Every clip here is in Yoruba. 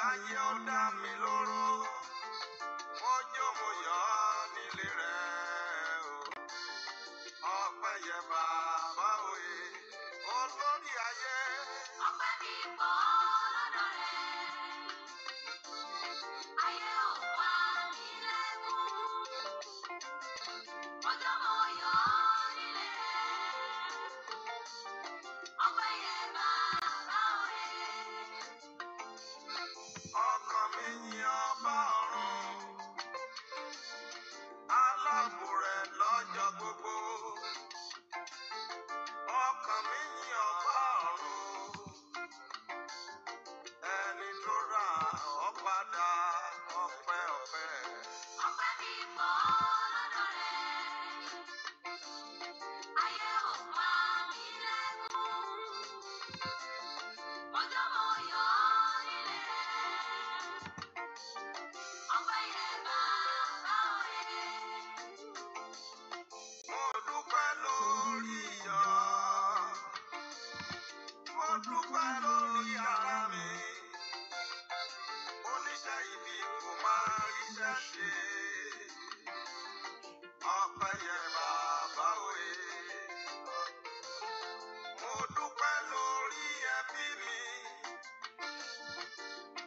ayé ó dá mi lóró, mo jó mo yọ̀ nílé rẹ̀ o. Ọpẹ́ yẹ bàbá òye, olórí ayé. Ọpẹ́ mi pọ̀ lọ́dọ̀ rẹ̀, ayé ò pa mí lẹ́kún, mo jó mo yọ̀ nílé rẹ̀. Ọpẹ́ yẹ bàbá òye. Ọkàn mi yin ọba ọ̀run, aláàbò rẹ̀ lọ́jọ́ gbogbo. Ọkàn mi yin ọba ọ̀run, ẹni tó rà ọ́ padà. Ọpẹ́ ọpẹ́. Ọpẹ́ mi pọ̀ lọ́dọ̀ rẹ̀, ayé ò pa mí lẹ́kún, mo jó mo yọ̀ nílé rẹ̀. Ọpẹ́ yẹ bàbá òye. Mo dúpẹ́ lórí iyọ̀, mo dúpẹ́ lórí ara mi. Oníṣẹ́ ibi kò máa ríṣẹ́ ṣe. Ọpẹ́ yẹ bàbá òye. Mo dúpẹ́ lórí ẹbí mi,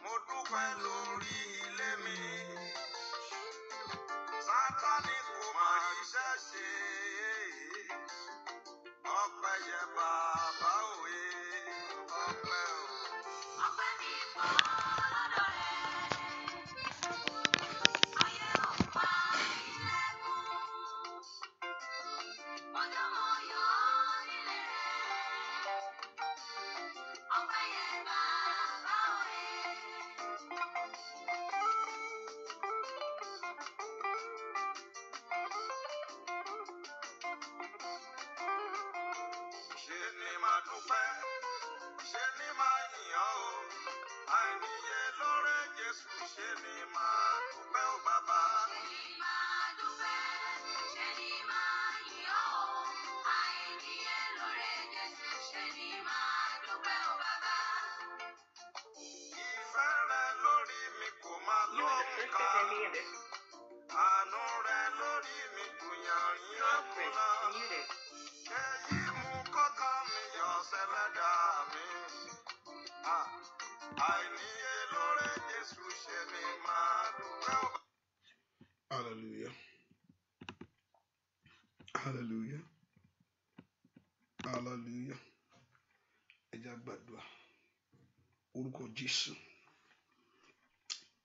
mo dúpẹ́ lórí ilé mi. Sátánì kò máa ríṣẹ́ ṣe. Ọpẹ́ yẹ bàbá òye. Ọpẹ́ o. Ọpẹ́ mi pọ̀ lọ́dọ̀ rẹ̀, ayé ò pa mí lẹ́kún, mo jó mo yọ̀ nílé rẹ̀. Ọpẹ́ yẹ bàbá òye. Ṣé ni màá dúpẹ́, ṣé ni màá yìn ọ́ o. Àìníye lóore Jésù, ṣé ni màá dúpẹ́ o bàbá. Ṣé ni màá dúpẹ́, ṣé ni màá yìn ọ́ o. Àìníye lóore Jésù, ṣé ni màá dúpẹ́ o bàbá. Ìfẹ́ rẹ lórí mi kò máa lóǹkà, àánú rẹ lórí mi kò yànrín àkúnná. Èyí mú kọ́kọ́ mi yọ̀ sẹ́lẹ̀dá mi. Àìníye lóore Jésù, ṣé ni màá dúpẹ́ o. Hallelujah. Hallelujah. Hallelujah. Ẹ jẹ́ á gbàdúrà. Orúkọ Jésù.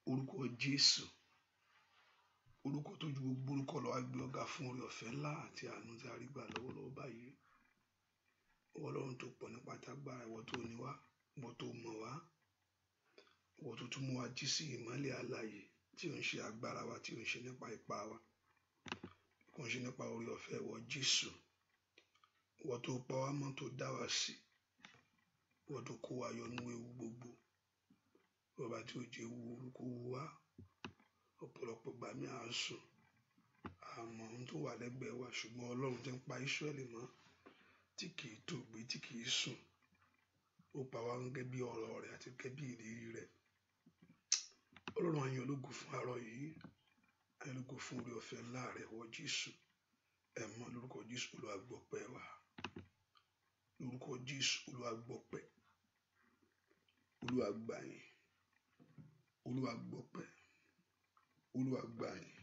Orúkọ Jésù. Orúkọ tó ju gbogbo orúkọ lọ, a gbé ọ̀gá fún oore ọ̀fẹ́ ńlá àti àánú tí a rí gbà lọ́wọ́lọ́wọ́ báyìí. Ọlọ́run tó pọ̀ nípa tágbára, ìwọ tó ní wá, ìwọ tó mọ̀ wá, ìwọ tó tún mú wa jí sí ìmọ́lẹ̀ alààyè, tí ò ń ṣe agbára wa, tí ò ń ṣe nípa ipá wa, kò ń ṣe nípa oore ọ̀fẹ́ ìwọ Jésù. Ìwọ tó pa wá mọ́, tó dá wa sí, ìwọ tó kó wa yọ nínú ewu gbogbo, ọba tí ò jẹ́ ewu orúkọ wá. Ọ̀pọ̀lọpọ̀ gbà mí à ń sùn, àmọ́ ohun tó wà lẹ́gbẹ̀ẹ́ wa, ṣùgbọ́n Ọlọ́run tí ń pa Ísírẹ́lì mọ́, tí kì í tòògbé, tí kì í sùn. Ó pa wá gẹ́gẹ́ bí ọ̀rọ̀ rẹ̀ àti gẹ́gẹ́ bí ìlérí rẹ̀. Ọlọ́run a yìn ológo fún àárọ̀ yìí, a yìn ológo fún oore ọ̀fẹ́ ńlá rẹ̀ wọ Jésù. Ẹ mọ́ lórúkọ Jésù, Olúwa gbọpẹ́ wa. Lórúkọ Jésù, Olúwa gbọpẹ́. Olúwa gbà yín. Olúwa gbọpẹ́. Olúwa gbà yín.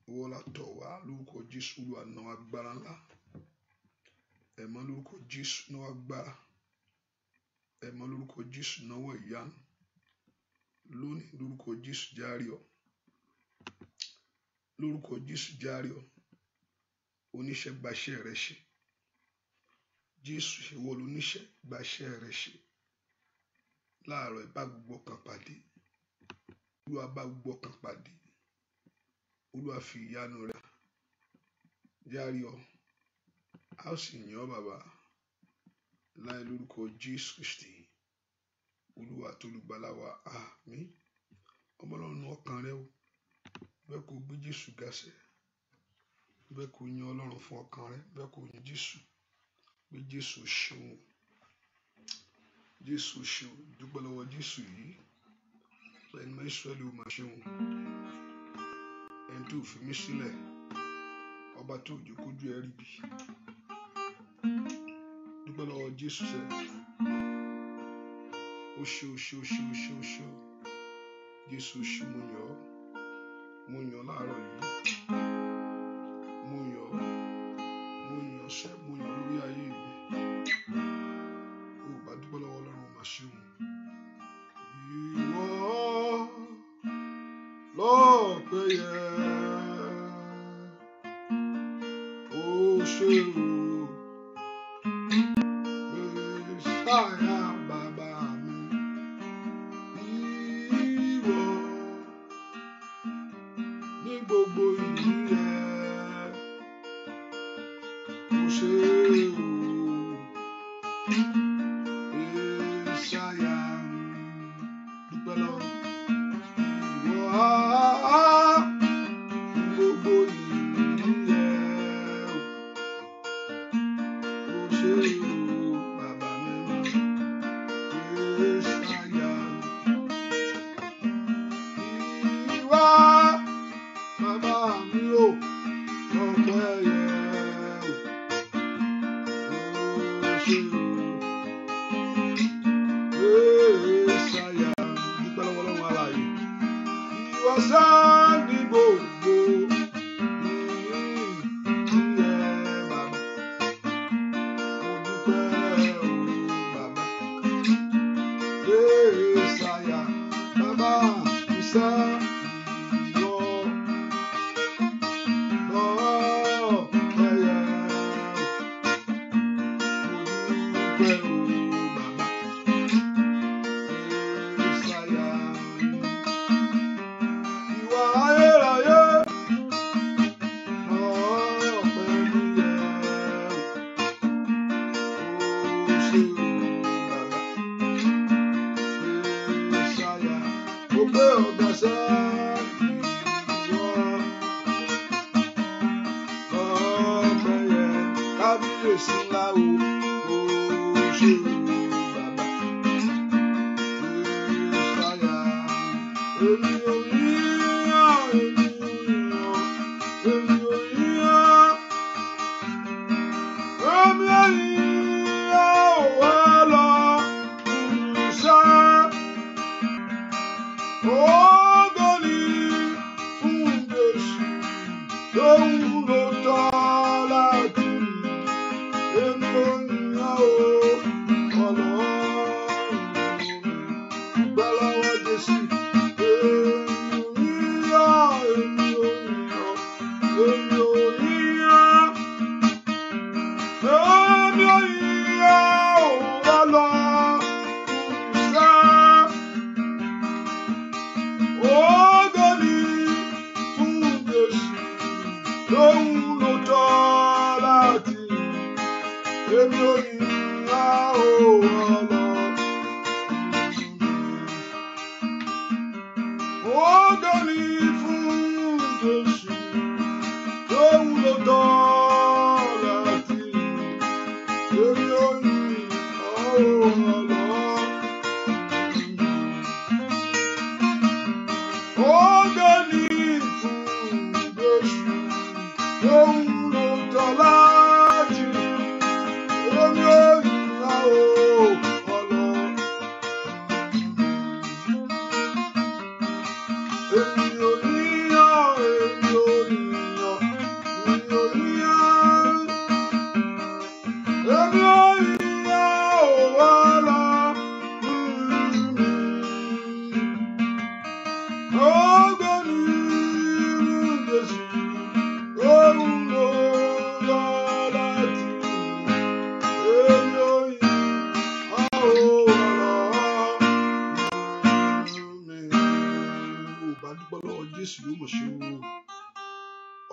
Ìwọ la tọ̀ wá lórúkọ Jésù. Olúwa náwó agbára ńlá. Ẹ mọ́ lórúkọ Jésù, náwó agbára. Ẹ mọ́ lórúkọ Jésù, náwó ìyanu. Lónìí lórúkọ Jésù járe ọ́. Lórúkọ Jésù járe ọ́. Oníṣẹ́ gbaṣẹ́ rẹ ṣe. Jésù ìwọ lóníṣẹ́ gbaṣẹ́ rẹ ṣe. Láàárọ̀ ìbá gbogbo ọkàn pàdé. Olúwa bá gbogbo ọkàn pàdé. Olúwa fi ìyanu rẹ járe ọ́. A ó sì yìn ọ́ bàbá. Láì lórúkọ Jésù Kristi. Olúwa tó olùgbàlà wa, àmín. Ọmọ Ọlọ́run ọkàn rẹ o. Bẹ́ẹ̀ kó gbé Jésù gàṣẹ́. Bẹ́ẹ̀ kó yìn Ọlọ́run fún ọkàn rẹ. Bẹ́ẹ̀ kó yìn Jésù. Pé Jésù ṣeun. Jésù ṣeun. Dúpẹ́ lọ́wọ́ Jésù yìí. ẹni mọ́ Ísírẹ́lì ó máa ṣe wọn ẹni tó fi mí sílẹ̀ ọba tó jẹ́ kójú ẹ rí bí dúpẹ́ lọ́wọ́ Jésù sẹ́ ó ṣe Jésù ṣe mo yàn ọ́ láàárọ̀ yìí mo yàn sẹ́ mo yàn lórí ayé mi ó bá dúpẹ́ lọ́wọ́ Ọlọ́run máa ṣe wọn. Ìwọ lọ́pẹ́ yẹ ó ṣe o Mèsáyà bàbá mi ìwọ ní gbogbo ìlú yẹ ó ṣe o Mèsáyà dúpẹ́ lọ́wọ́. Gbogbo ìlú yẹ ó ṣe o bàbá mi Mèsáyà ìwà bàbá mi ò ọpẹ́ yẹ ó ṣe o Mèsáyà dúpẹ́ lọ́wọ́ Ọlọ́run alààyè. Ìwọ sáà ní gbogbo ìyẹ bàbá mo dúpẹ́ o bàbá Mèsáyà bàbá ìṣe ìwọ lọ́pẹ́ yẹ mo dúpẹ́ o bàbá Mèsáyà. Ayérayé ọpẹ́ mi yẹ ó ṣe o bàbá Mèsáyà mo gbé ọ̀gá sẹ́ ìwọ ọpẹ́ yẹ kábíyèsí ńlá o ó ṣe o bàbá Mèsáyà èmi ò ní.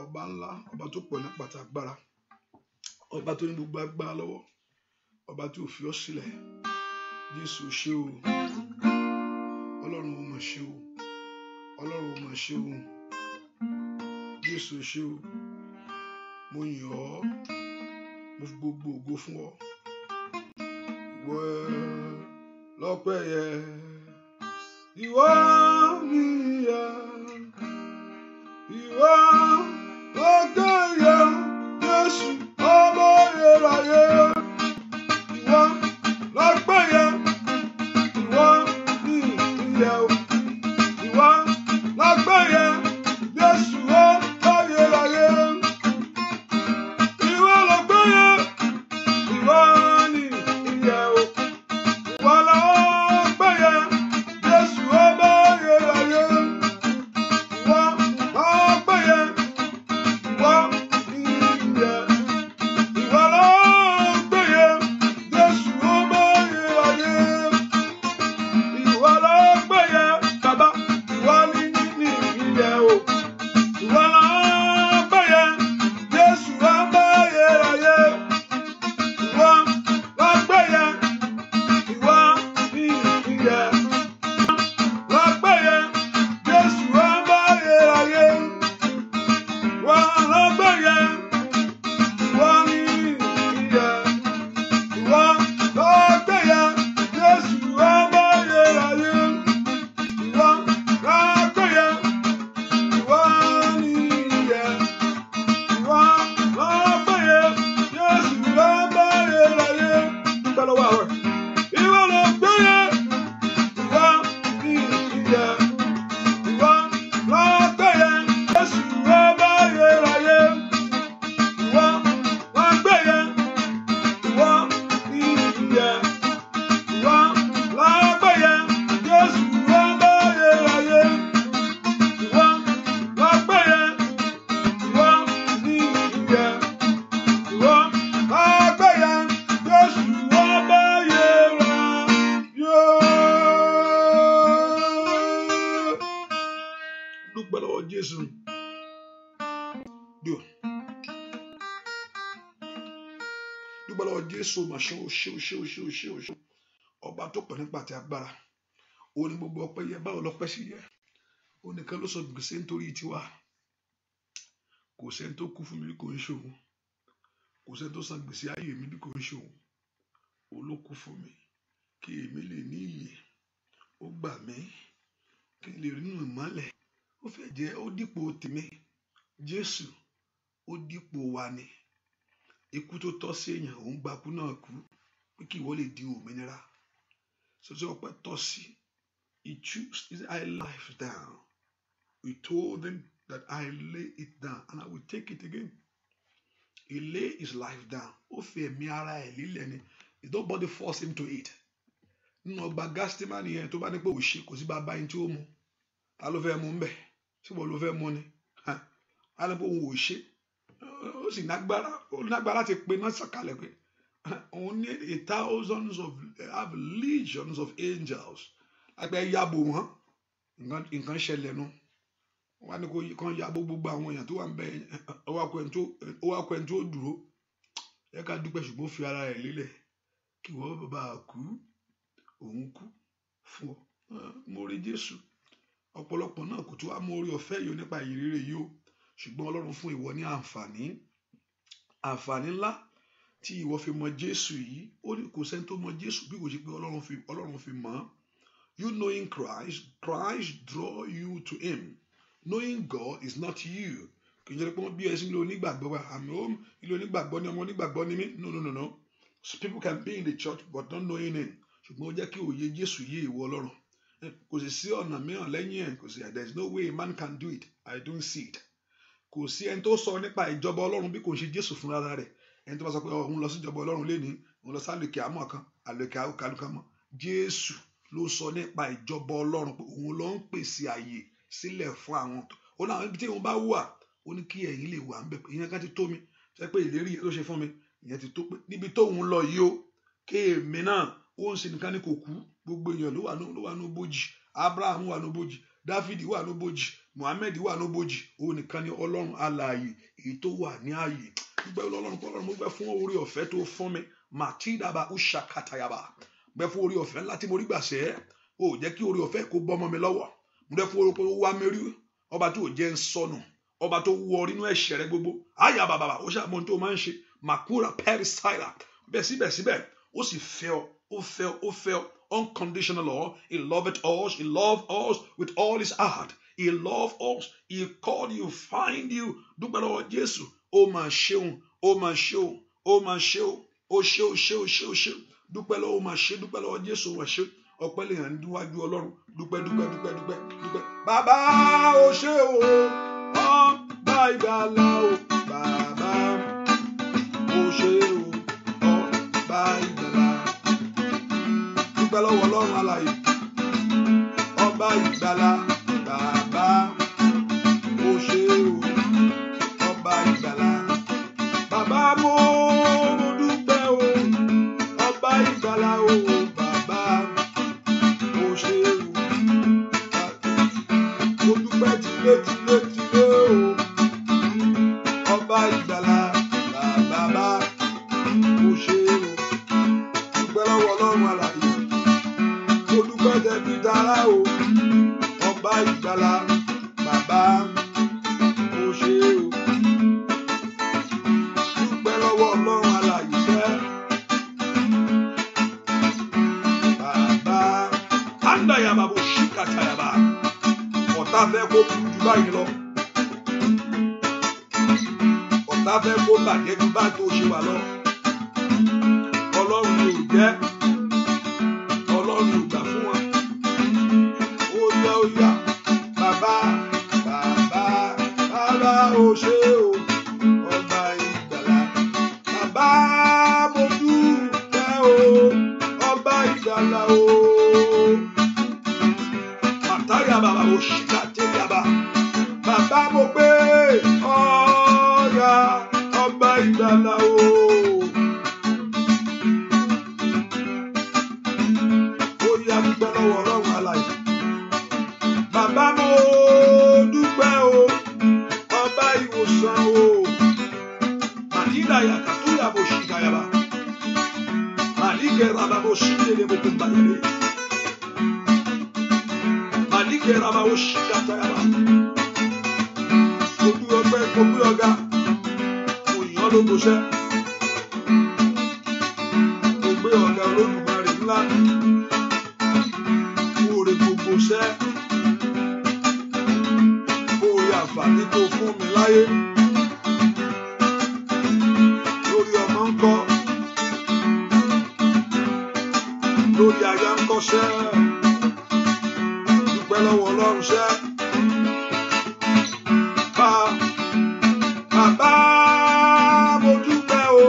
Ọba ńlá, ọba tó pọ̀ ní pàtàgbára, ọba tó ní gbogbo agbára lọ́wọ́, ọba tí ò fi ọ́ sílẹ̀. Jésù ṣé o, Ọlọ́run ó mà ṣe o, Ọlọ́run ó mà ṣe o, Jésù ṣé o, mo yìn ọ́, mo fi gbogbo ògo fún ọ. Ìwọ lọ́pẹ́ yẹ, ìwọ dúpẹ́ lọ́wọ́ Jésù. Dúpẹ́ lọ́wọ́ Jésù mà ṣe o. Ọba tó pọ̀ nípa ti agbára. Ó ní gbogbo ọpẹ́ yẹ, báwo lọpẹ́ sí yẹ? Ó nìkan ló sọ gbèsè nítorí tiwa. Kò sẹ́ni tó kú fún mi bí kò ń ṣe òun. Kò sẹ́ni tó san gbèsè ayé mi bí kò ń ṣe òun. Ó ló kú fún mi kí èmi lè ní ìyè. Ó gbà mí kí n lè rí nínú ìmọ́lẹ̀. Ó fẹ́ jẹ́ ó dípò tèmi. Jésù ó dípò wa ni. Ikú tó tọ́ sí èèyàn, òun gba ikú náà kú pé kí ìwọ lè di òmìnira. Sọ́sọ́ ọpẹ́ tọ́ sí. He chose, I lay it down. We told him that I lay it down and I will take it again. He lay his life down. Ó fi ẹ̀mí ara ẹ̀ lílẹ̀ ni. Nobody forced him to eat. Nínú ọgbà Gẹ́stímánì yẹn tó bá ní pé ò ṣe kò sí bàbá yín tí ó mu. Ta ló fẹ́ mu ń bẹ̀? Ṣé wọ́n ló fẹ́ mu ni? A ní pé òun ò ṣe. Ó sì nágbára. Ó nágbára láti pe náà sọ̀kalẹ̀ pé òun ní have legions of angels. Àgbẹ̀ yàbò wọn. Nǹkan ṣẹlẹ̀ nu. Wọ́n á ní kó kàn yàbò gbogbo àwọn èèyàn tó wà ń bẹ̀. Ó wá kó ẹni tó dúró. Ẹ ká dúpẹ́ ṣùgbọ́n ó fi ara ẹ̀ lílẹ̀. Kí wọ́n bàbá kú. Òun kú fún ọ. Mo rí Jésù. Ọ̀pọ̀lọpọ̀ náà kò tó wá mú orí ọ̀fẹ́ yìí nípa ìrírí yìí o. Ṣùgbọ́n Ọlọ́run fún ìwọ ní àǹfààní ńlá tí ìwọ fi mọ Jésù yìí. Ó ní kò sẹ́ni tó mọ Jésù bí kò ṣe pé Ọlọ́run fi mọ̀. You knowing Christ draw you to him. Knowing God is not you. Kì í ṣe pé wọ́n bí ẹ sí ilé onígbàgbọ́ wa. Àmì ó ilé onígbàgbọ́ ni ọmọ onígbàgbọ́ ni mí. No. So people can be in the church but not knowing him. Ṣùgbọ́n ó jẹ́ kí òye Jésù yé ìwọ Ọlọ́run. Kò sì sí ọ̀nà mìíràn lẹ́yìn ẹ̀. Kò sí there is no way a man can do it. I don't see it. Kò sí ẹni tó sọ nípa ìjọba Ọlọ́run bí kò ṣe Jésù fúnra rẹ̀. Ẹni tó bá sọ pé òun lọ sí ìjọba Ọlọ́run lénìí, òun lọ sálùkì àmọ́ kan, àlùkì àkàlùkàmọ́. Jésù ló sọ nípa ìjọba Ọlọ́run pé òun ló ń pèsè àyè sílẹ̀ fún àwọn. Ó náà ibi tí òun bá wà, ó ní kí ẹ̀yin lè wà ń bẹ̀. Ìyẹn kan ti tó mi. Ṣé pé ìlérí yẹn ló ṣe fún mi? Ìyẹn ti tó pé níbi tóun lọ yìí o, kéèmí náà ó ń ṣe nìkan ní kò kú. Gbogbo èèyàn ló wà ní bójì. Abraham wà ní bójì. Dáfídì wà ní bójì. Muhammed wà ní bójì. Òun nìkan ni Ọlọ́run alààyè èyí tó wà ní ààyè. Gbẹ́ Ọlọ́run mo gbẹ́ fún orí ọ̀fẹ́ tó fún mi. Màtídàbà Ushakatayaba. Gbẹ́ fún orí ọ̀fẹ́ ńlá tí mo rí gbà sẹ́. Ó jẹ́ kí orí ọ̀fẹ́ kó bọ́ ọmọ mi lọ́wọ́. Mo dẹ́ fún orí pé ó wá mérí. Ọba tó jẹ́ ń sọnù. Ọba tó wọ nínú ẹ̀ṣẹ̀ rẹ gbogbo. Àyà bàbà ó ṣàmọ́ tó máa ń ṣe. Makura Perisaila. Bẹ́ẹ̀ síbẹ̀síbẹ̀ ó sì fẹ́ ọ. Ó fẹ́ ọ. Unconditional law. He loved us. He loved us with all his heart. He loved us. He called you, find you. Dúpẹ́ lọ́wọ́ Jésù. Ó máa ṣeun. Ó máa ṣeun. Ó máa ṣeun. Ó ṣe. Dúpẹ́ lọ́wọ́ ó máa ṣe. Dúpẹ́ lọ́wọ́ Jésù ó máa ṣe. Ọpẹ́ lè hàn níwájú Ọlọ́run. Dúpẹ́. Bàbá ó ṣe o. Ọba ìgbàlà o. Bàbá ó ṣe o. Ọba ìgbàlà. Dúpẹ́ lọ́wọ́ Ọlọ́run alààyè. Ọba ìgbàlà. Bàbá ó ṣe o. Ọba ìgbàlà. Bàbá mo dúpẹ́ o. Ọba ìgbàlà o. Bàbá ó ṣe o. Mo dúpẹ́ tìlé o. Ọba ìgbàlà. Bàbá ó ṣe o. Dúpẹ́ lọ́wọ́ Ọlọ́run alààyè. Mo dúpẹ́ tẹ̀bí dára o. Ọba ìgbàlà. Bàbá ó ṣe o. Dúpẹ́ lọ́wọ́ Ọlọ́run alààyè sẹ́. Bàbá Andayaba bó ṣìkàtàyàbá. Ọ̀tá fẹ́ kó kú jù báyìí lọ. Ọ̀tá fẹ́ kó bàjẹ́ jù bá tó ṣe wà lọ. Ọlọ́run ni ò jẹ́. Ọlọ́run ò gbà fún wọn. Ó yá. Bàbá ó ṣe o. Ọba ìgbàlà. Bàbá mo dúpẹ́ o. Ọba ìgbàlà o. Màtáyà bàbá ó ṣìkà tẹ́yàbá. Bàbá mo gbé ọ̀yà. Ọba ìgbàlà o. Ó yá dúpẹ́ lọ́wọ́ Ọlọ́run alààyè. Bàbá mo dúpẹ́ Malike rababo shinde bokumbayale. Malike rababo shikatayaba. Kobu ọ̀gá. Oyin ológoṣẹ́. Gbé ọ̀gá Olódùmarè ńlá. Oore gbogbo ṣẹ́. Oore àǹfààní tó fún mi láyé. Lórí ọmọ ńkọ́. Lórí aya ńkọ́ ṣẹ́. Dúpẹ́ lọ́wọ́ Ọlọ́run ṣẹ́. Bàbá mo dúpẹ́ o,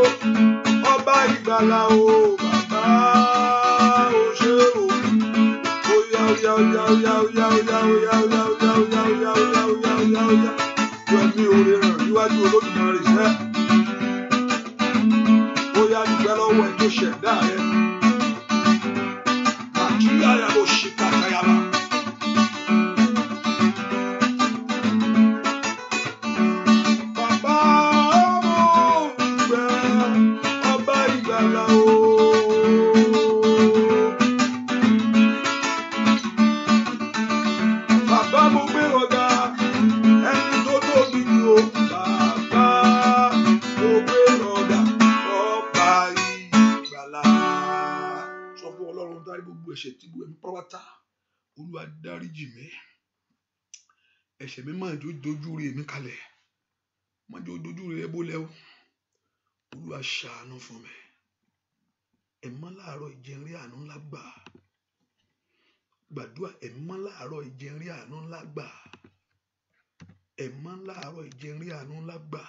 ọba ìgbàlà o, bàbá o ṣé o. Oya oya oya oya oya oya oya oya oya oya oya oya oya oya oya. Yọ̀mí oore ràn níwájú Olódùmarè ṣẹ́. Oya dúpẹ́ lọ́wọ́ ẹ̀ tó ṣẹ̀dá rẹ̀. Nàìjíríà yà bó ṣe kàkàyàmà. Ẹ̀ṣẹ̀ tí gbogbo ẹ̀mí pátá Olúwa dáríjì mí. Ẹ̀ṣẹ̀ mi máa jó dojú rẹ̀ mi kalẹ̀, máa jó dojú rẹ̀ bólẹ̀ o. Olúwa ṣàánú fún mi. Ẹ̀mọ́ láàárọ̀ ìjẹun àánú ńlá gbà. Gbàdúrà ẹ̀mọ́ láàárọ̀ ìjẹun àánú ńlá gbà. Ẹ̀mọ́ láàárọ̀ ìjẹun àánú ńlá gbà.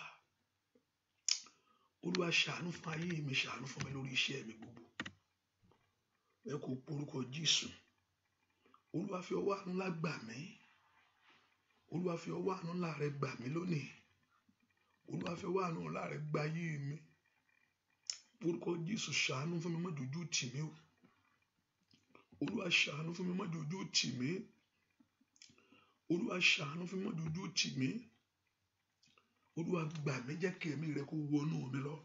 Olúwa ṣàánú fún ayé mi, ṣàánú fún mi lórí iṣẹ́ mi gbogbo. Ẹ kò porúkọ Jésù. Olúwa fi ọwọ́ àánú ńlá gbà mí. Olúwa fi ọwọ́ àánú ńlá rẹ gbà mí lónìí. Olúwa fi ọwọ́ àánú ńlá rẹ gbà ayé mi. Porúkọ Jésù ṣàánú fún mi, má dojú tì mí o. Olúwa ṣàánú fún mi, má dojú tì mí. Olúwa ṣàánú fún mi, má dojú tì mí. Olúwa gbà mí, jẹ́ kí ẹ̀mí rẹ kó wọnú mi lọ.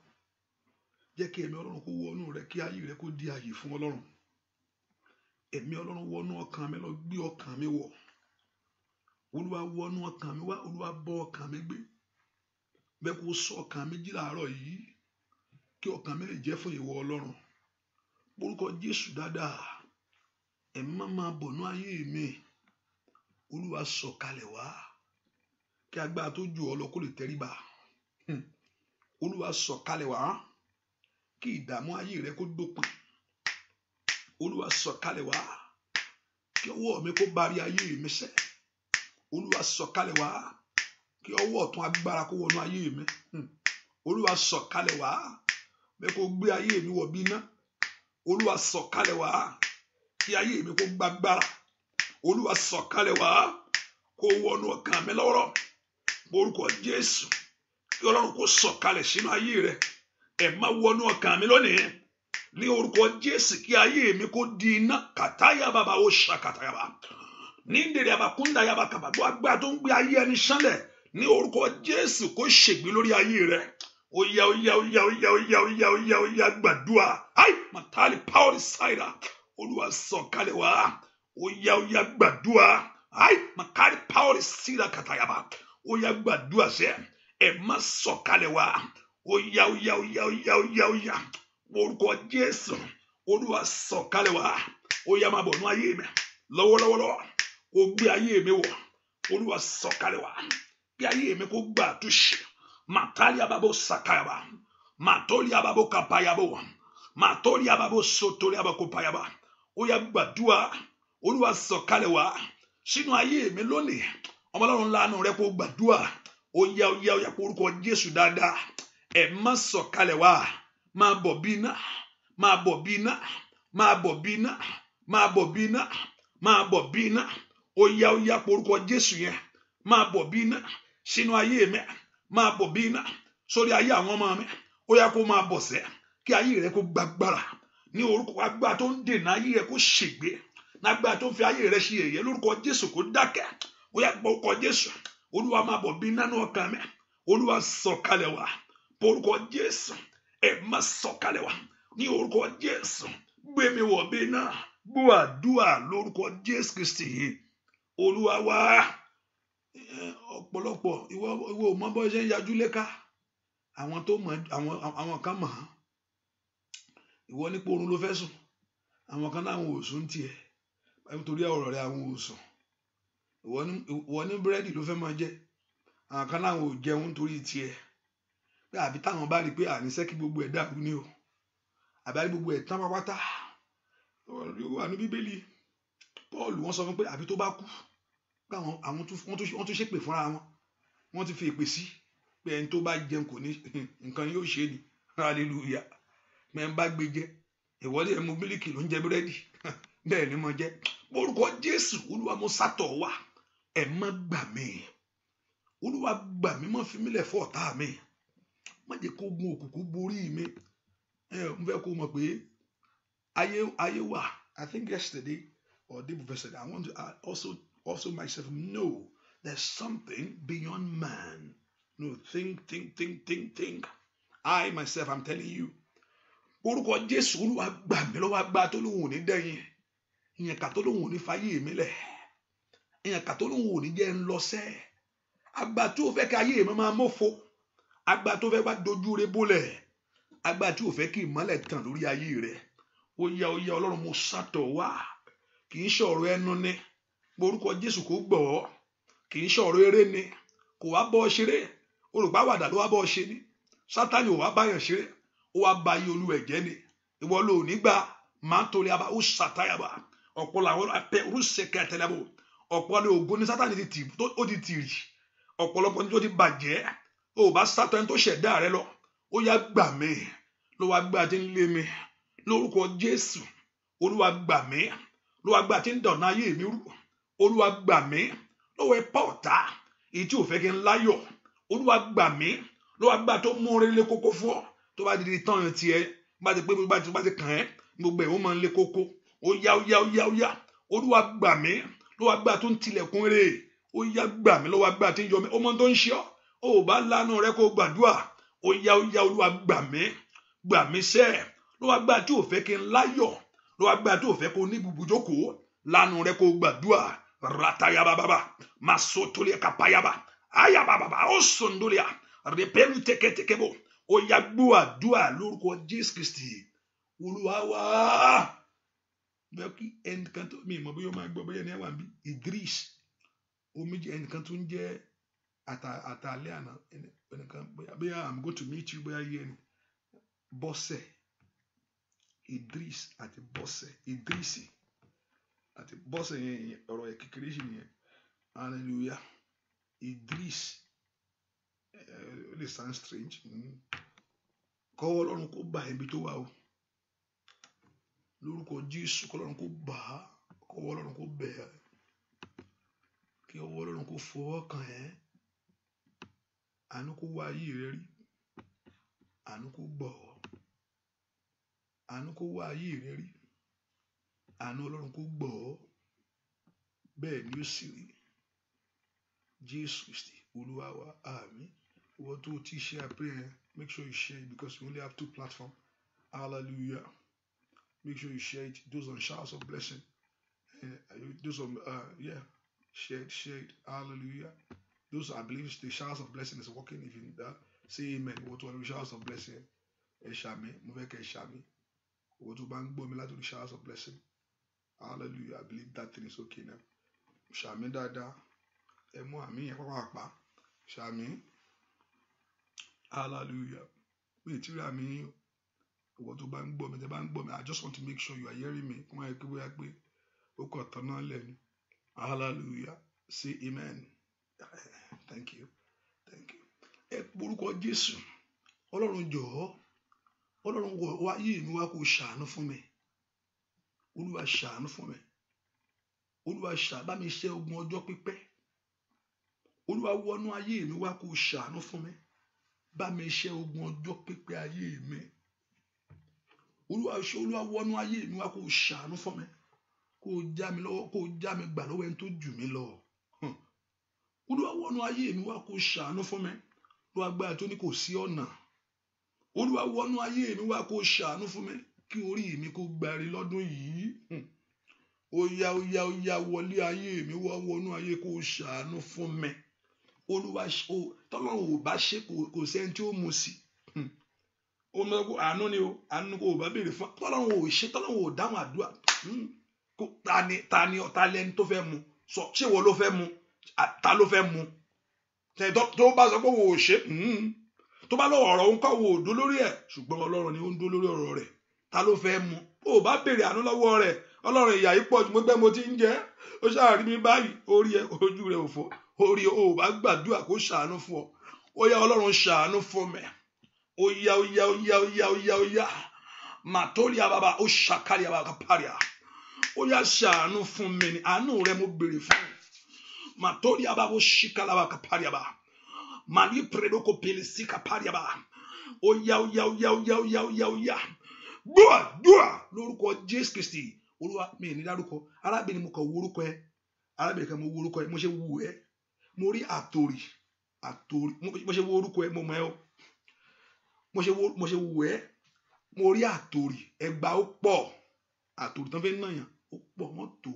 Jẹ́ kí ẹ̀mí Ọlọ́run kó wọnú rẹ, kí ayé rẹ kó di ààyè fún Ọlọ́run. Ẹ̀mí Ọlọ́run wọnú ọkàn mi lọ, gbé ọkàn mi wọ̀. Olúwa wọnú ọkàn mi wá, Olúwa bọ́ ọkàn mi gbé. Bẹ́ẹ̀ kó sọ ọkàn mi jí láàárọ̀ yìí, kí ọkàn mi lè jẹ́ fún ìwọ Ọlọ́run. Orúkọ Jésù dáadáa. Ẹ̀mí máa bọ̀ nú ayé mi. Olúwa sọ̀kalẹ̀ wá, kí agbára tó jù ọ́ lọ kó lè tẹríba. Olúwa sọ̀kalẹ̀ wá, kí ìdààmú ayé rẹ kó dópin. Olúwa sọ̀kalẹ̀ wá, kí ọwọ́ mi kó bari ayé mi sẹ́. Olúwa sọ̀kalẹ̀ wá, kí ọwọ́ ọ̀tún agbára kó wọnú ayé mi. Olúwa sọ̀kalẹ̀ wá, bẹ́ẹ̀ kó gbé ayé mi wọ̀ bí iná. Olúwa sọ̀kalẹ̀ wá, kí ayé mi kó gbàgbára. Olúwa sọ̀kalẹ̀ wá, kó wọnú ọkàn mi lọ́rọ̀. Orúkọ Jésù, kí Ọlọ́run kó sọ̀kalẹ̀ sínú ayé rẹ. Ẹ má wọnú ọkàn mi lónìí. Ní orúkọ Jésù, kí ayé mi kó di iná. Kàtáyà bàbá ó ṣàkàtàyà bá. Ní ìdèrè àbàkúndà yàbá kàbàgbọ́ agbá tó ń gbé ayé ẹni sánlẹ̀. Ní orúkọ Jésù, kó ṣègbé lórí ayé rẹ. Oya oya oya oya oya oya oya oya gbàdúrà. Ai màtálì power cider. Olúwa sọ̀kalẹ̀ wá. Oya oya gbàdúrà. Ai màkàrí power cider kàtàyà bá. Oya gbàdúrà sẹ́. Ẹ má sọ̀kalẹ̀ wá. Oya oya oya oya oya oya. Orúkọ Jésù. Olúwa sọ̀kalẹ̀ wá. Oya máa bọ̀ nú ayé mi. Lọ́wọ́lọ́wọ́. Ó gbé ayé mi wọ̀. Olúwa sọ̀kalẹ̀ wá. Bí ayé mi kó gbà àtúnṣe. Matali ababo sakayaba. Matoli ababo kapayabo. Matoli ababo sotoli abako payaba. Oya gbàdúrà. Olúwa sọ̀kalẹ̀ wá sínú ayé mi lónìí. Ọmọ Ọlọ́run lánàá rẹ kó gbàdúrà. Oya oya oya porúkọ Jésù dáadáa. Ẹ má sọ̀kalẹ̀ wá. Máa bọ̀ bí iná. Máa bọ̀ bí iná. Máa bọ̀ bí iná. Máa bọ̀ bí iná. Máa bọ̀ bí iná. Oya oya porúkọ Jésù yẹn. Máa bọ̀ bí iná sínú ayé mi. Máa bọ̀ bí iná sórí ayé àwọn ọmọ mi. Ó yá kó máa bọ̀ sẹ́, kí ayé rẹ kó gbàgbára. Ní orúkọ agbára tó ń dènà ayé rẹ kó ṣègbé. Lágbára tó ń fi ayé rẹ ṣe èyẹ lórúkọ Jésù kó dákẹ́. Ó yá gbọ́ orúkọ Jésù. Olúwa máa bọ̀ bí iná ní ọkàn mi. Olúwa sọ̀kalẹ̀ wá. Orúkọ Jésù. Ẹ má sọ̀kalẹ̀ wá. Ní orúkọ Jésù. gbé mi wọ̀ bí náà gbọ́ àdúrà lórúkọ Jésù Kristi Olúwa wa. Ọ̀pọ̀lọpọ̀ ìwọ ò mọ bó ṣe ń yajú léka àwọn tó mọ̀ àwọn kan mọ̀ ìwọ nípa oorun ló fẹ́ sùn àwọn kan náà ò sùn tiẹ̀ nítorí ọ̀rọ̀ rẹ̀ àwọn ò sùn ìwọ ní búrẹ́dì ló fẹ́ máa jẹ àwọn kan náà ò jẹun nítorí tiẹ̀ pé àbí táwọn bá rí i pé àníṣe kí gbogbo ẹ̀ dàrú ni o àbí gbogbo ẹ̀ tán pápátá wà ní Bíbélì Pọ́ọ̀lù wọ́n sọ fún pé àbí tó bá kú pé wọ́n tún ṣépè fúnra wọn wọ́n ti fi èpè sí pé ẹni tó bá jẹun kò ní nǹkan yóò ṣe ni hallelujah mẹ́ ń bá gbé jẹ ìwọ́lé ẹ̀mú mílíkì ló ń jẹ búrẹ́dì bẹ́ẹ̀ ni mo jẹ́ orúkọ Jésù Olúwa mo sátọ̀ wá ẹ̀ má gbà mí Olúwa gbà mí má fi mí lẹ̀ fún ọ̀tá mi má jẹ́ kó gun òkùnkùn borí mi mo fẹ́ kó mọ̀ pé ayé wà. I think yesterday or day before yesterday I want to also myself know there's something beyond man. No, think. I myself I'm telling you orúkọ Jésù Olúwa gbà mí lọ́wọ́ agbá tó lóun ò ní dẹ́yìn ìyẹn kà tó lóun ò ní fayé mi lẹ̀ ìyẹn kà tó lóun ò ní jẹ́ ń lọ sẹ́ agbá tó fẹ́ kí ayé mi máa mọ́fọ́ agbá tó fẹ́ wá dojú rẹ bólẹ̀ agbá tí ò fẹ́ kí ìmọ́lẹ̀ tàn lórí ayé rẹ̀ ó yá Ọlọ́run mo sátọ̀ wá kì í ṣọ̀rọ̀ ẹnu ni orúkọ Jésù kò gbọ́ kì í ṣọ̀rọ̀ eré ni kò wá bọ́ ṣeré olùpáwàdà ló wá bọ́ ṣe ni Sátánì ò wá báyàn ṣeré ó wá ba ayé olú ẹ̀jẹ̀ ni ìwọ ló nígbà máa ń torí abá ó ṣàtàyàbá ọ̀pọ̀ làwọn apẹ rúṣẹkẹ tẹlẹbù ọ̀pọ̀ ní ògo ní Sátánì ó ti tìrì ọ̀pọ̀lọpọ̀ ní tó ti bàjẹ́ ó bá Sátánì tó ṣẹ̀dá rẹ lọ ó yá gbà mí ló wá gbà tí ń lé mi lórúkọ Jésù Olúwa gbà mí ló wá gbà tí ń dọ̀nà ayé mi rú Olúwa gbà mí lọ́wọ́ ipá ọ̀tá èyí tí ò fẹ́ kí n láyọ̀ Olúwa gbà mí ló wá gbà tó mú orí lé kókó fún ọ tó bá di tán yẹn tiẹ̀ bá ti pé bá ti kàn ẹ́ gbogbo ẹ̀ ó máa ń lé kókó ó yá Olúwa gbà mí ló wá gbà tó ń tilẹ̀kùn rè ó yá gbà mí ló wá gbà tí ń yọ mí ó mọ tó ń ṣe ọ́ ó bá lánà rẹ kó gbàdúrà ó yá Olúwa gbà mí sẹ́ ló wá gbà tí ò fẹ́ kí n láyọ̀ ló wá gbà tí ò fẹ́ kó ní ibùjókòó lánà rẹ kó gbàdúrà ratayababa masotolia kapayaba ayababa ó sondolia repelu teketekebo ó yá gbọ́ àdúrà lórúkọ Jésù Kristi Olúwa wa bẹ́ẹ̀ kí ẹnìkan tó mi mọ̀ bóyá ó máa gbọ́ bóyá ní ẹ̀wà bí Idris omijì ẹnìkan tó ń jẹ́ àtàlẹ́ àná ẹnìkan bóyá I'm going to meet you bóyá yẹ ni Bọ́sẹ̀ Idris àti Bọ́sẹ̀ Idrisi àti Bọ́sẹ̀ yẹn ọ̀rọ̀ ẹ̀ kékeré sí nìyẹn hallelujah Idris it sounds strange kọ́wọ́ Ọlọ́run kó bá ibi tó wà o lórúkọ Jésù kọ́ Ọlọ́run kó bá kọ́wọ́ Ọlọ́run kó bẹ̀ ẹ́ kí ọwọ́ Ọlọ́run kó fọwọ́ kàn ẹ́ àánú kó wá ayé rẹ rí àánú kó gbọ́ àánú kó wá ayé rẹ rí àánú Ọlọ́run kó gbọ́ bẹ́ẹ̀ ni ó sì rí Jésù Kristi Olúwa wa àmín. What do you share prayer? Make sure you share it because we only have 2 platforms. Hallelujah. Make sure you share it. Those on showers of blessing. Those on share it. Hallelujah. Those I believe the showers of blessing is working. If you say amen. What are the showers of blessing? Eshami. Muveke Eshami. What do bang bomila to the showers of blessing? Hallelujah. I believe that thing is okay now. Shami dada. Emo ami yakwa Shami. Hallelujah. Wait, I mean, what to bang bomb? I just want to make sure you are hearing me. Hallelujah. Say amen. Thank you. Orúkọ Jésù. Ọlọ́run jọ̀ọ́. Ọlọ́run wá yìí mi wá kó ṣàánú fún mi. Olúwa ṣàánú fún mi. Olúwa bá mi ṣẹ́ ogun ọjọ́ pípẹ́. Olúwa wọnú ayé mi wá kó ṣàánú fún mi. Bá mi ṣẹ́ ogun ọjọ́ pípẹ́ ayé mi. Olúwa wọnú ayé mi wá kó ṣàánú fún mi. Kó já mi lọ́wọ́, kó já mi gbà lọ́wọ́ ẹni tó jù mí lọ. Olúwa wọnú ayé mi wá kó ṣàánú fún mi. Olúwa gbà tó ní kò sí ọ̀nà. Olúwa wọnú ayé mi wá kó ṣàánú fún mi. kí orí mi kó gbàre lọ́dún yìí. Ó yá wọlé ayé mi, wá wọnú ayé kó ṣàánú fún mi. Olúwa tọ́lọ́run ò bá ṣe kò sẹ́ni tí ó mú sí. Àánú ni o, àánú kò bá béèrè fún. Tọ́lọ́run ò ṣe, tọ́lọ́run ò dáhùn àdúrà. Ta lẹni tó fẹ́ mu? Sọ ṣé wo ló fẹ́ mu? Ta ló fẹ́ mu? Tó bá sọ pé wo ò ṣe, tó bá lọ ọ̀rọ̀ ń kọ́ wo ò dó lórí ẹ̀, ṣùgbọ́n Ọlọ́run ni ó ń dó lórí ọ̀rọ̀ rẹ̀. Ta ló fẹ́ mu? Ó bá béèrè àánú lọ́wọ́ rẹ̀. Ọlọ́run ìyà yìí pọ̀ jù, mo ti ń jẹ, ó ṣáà rí mi báyìí, ojú rẹ̀ ò fọ́, orí ò bá gbàdúrà kó ṣàánú fún ọ. Ó yá Ọlọ́run ṣàánú fún mi. Ó yá. Màtórí àbàbà ó ṣàkárí àbàbà kápáríà. Ó yá ṣàánú fún mi ni àánú rẹ̀ mo béèrè fún. Màtórí àbàbà ó ṣìkàlà àbàbà kápáríà bà. Màní pèrèdókò pèlè sí kápáríà bà. Ó yá. Dúà lórúkọ Jésù Kristi. Olúwa mi ní dárúkọ. Arábìnrin mo kàn wo orúkọ ẹ. Arábìnrin kan mo wo orúkọ ẹ. Mo ṣe wù ẹ. Mo rí àtòrì. Mo ṣe wo orúkọ ẹ. Mo mọ̀ ẹ́ o. Mo ṣe wù ẹ. Mo rí àtòrì. Ẹgbà ó pọ̀. Àtòrì tán fẹ́ nàyàn. Ó pọ̀ wọ́n tó.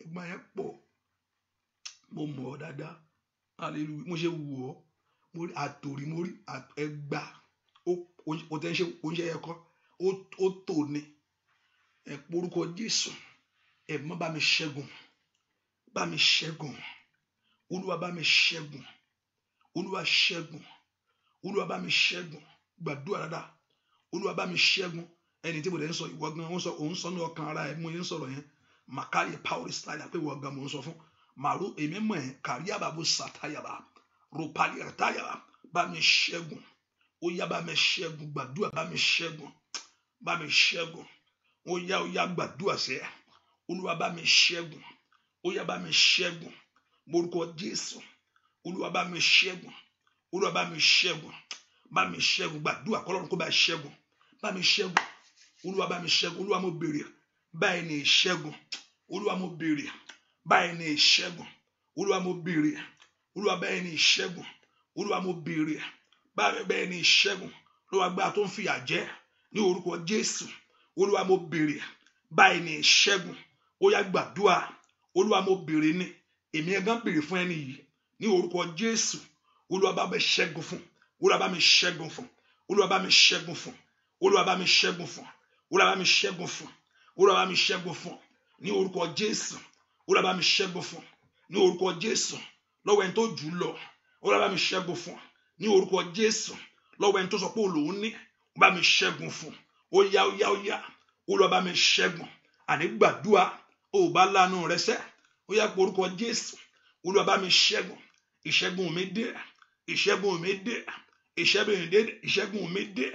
Ẹgbà yẹn pọ̀. Mo mọ̀ ọ́ dáadáa. Hallelujah. Mo ṣe wù ọ́. Mo rí àtòrì. Mo rí ẹgbà. O tẹ́ ń ṣe oúnjẹ ẹ̀kọ́. Ó tò ní. Ẹ porúkọ Jésù. Ẹ mọ́ bá mi ṣẹ́gun. Bá mi ṣẹ́gun. Olúwa bá mi ṣẹ́gun. Olúwa ṣẹ́gun. Olúwa bá mi ṣẹ́gun. Gbàdúrà dáadáa. Olúwa bá mi ṣẹ́gun. Ẹni tí mo lè ń sọ ìwọ gan òun sọ ní ọkàn ara ẹ mo yẹn ń sọ̀rọ̀ yẹn. Màkàrí power style pé ìwọ gan mo ń sọ fún. Màrú èmi mọ̀ ẹ́ kàrí àbàbò sàtáyàbà. Rọ̀pàlì àtáyàbà. Bá mi ṣẹ́gun. Ó yá bá mi ṣẹ́gun. Gbàdúrà bá mi ṣẹ́gun. Bá mi ṣẹ́gun. Ó yá gbàdúrà sẹ́. Olúwa bá mi ṣẹ́gun. Ó yá bá mi ṣẹ́gun. Morúkọ Jésù. Olúwa bá mi ṣẹ́gun. Olúwa bá mi ṣẹ́gun. Bá mi ṣẹ́gun. Gbàdúrà kọ́lọ́run kó bá ṣẹ́gun. Bá mi ṣẹ́gun. Olúwa bá mi ṣẹ́gun. Olúwa mo béèrè. Báyìí ni ìṣẹ́gun. Olúwa mo béèrè. Báyìí ni ìṣẹ́gun. Olúwa mo béèrè. Olúwa báyìí ni ìṣẹ́gun. Olúwa mo béèrè. Báyìí ni ìṣẹ́gun. Olúwa gbà tó ń fìyà jẹ ní orúkọ Jésù. Olúwa mo béèrè. Báyìí ni ìṣẹ́gun. Ó yá gbàdúrà. Olúwa mo béèrè ni. Èmi ẹ̀gán béèrè fún ẹni yìí ní orúkọ Jésù. Olúwa bá mi ṣẹ́gun fún. Olúwa bá mi ṣẹ́gun fún. Olúwa bá mi ṣẹ́gun fún. Olúwa bá mi ṣẹ́gun fún. Olúwa bá mi ṣẹ́gun fún. Olúwa bá mi ṣẹ́gun fún ní orúkọ Jésù. Olúwa bá mi ṣẹ́gun fún ní orúkọ Jésù. Lọ́wọ́ ẹni tó jù lọ. Olúwa bá mi ṣẹ́gun fún ní orúkọ Jésù. Lọ́wọ́ ẹni tó sọ pé òun ní. Bá mi ṣẹ́gun fún. Ó yá. Olúwa bá mi ṣẹ́gun. Àní gbàdúrà. Ó bá lánàá rẹ sẹ́. Ó yá pé orúkọ Jésù. Olúwa bá mi ṣẹ́gun. Ìṣẹ́gun mi dé. Ìṣẹ́gun mi dé. Ìṣẹ́gun mi dé.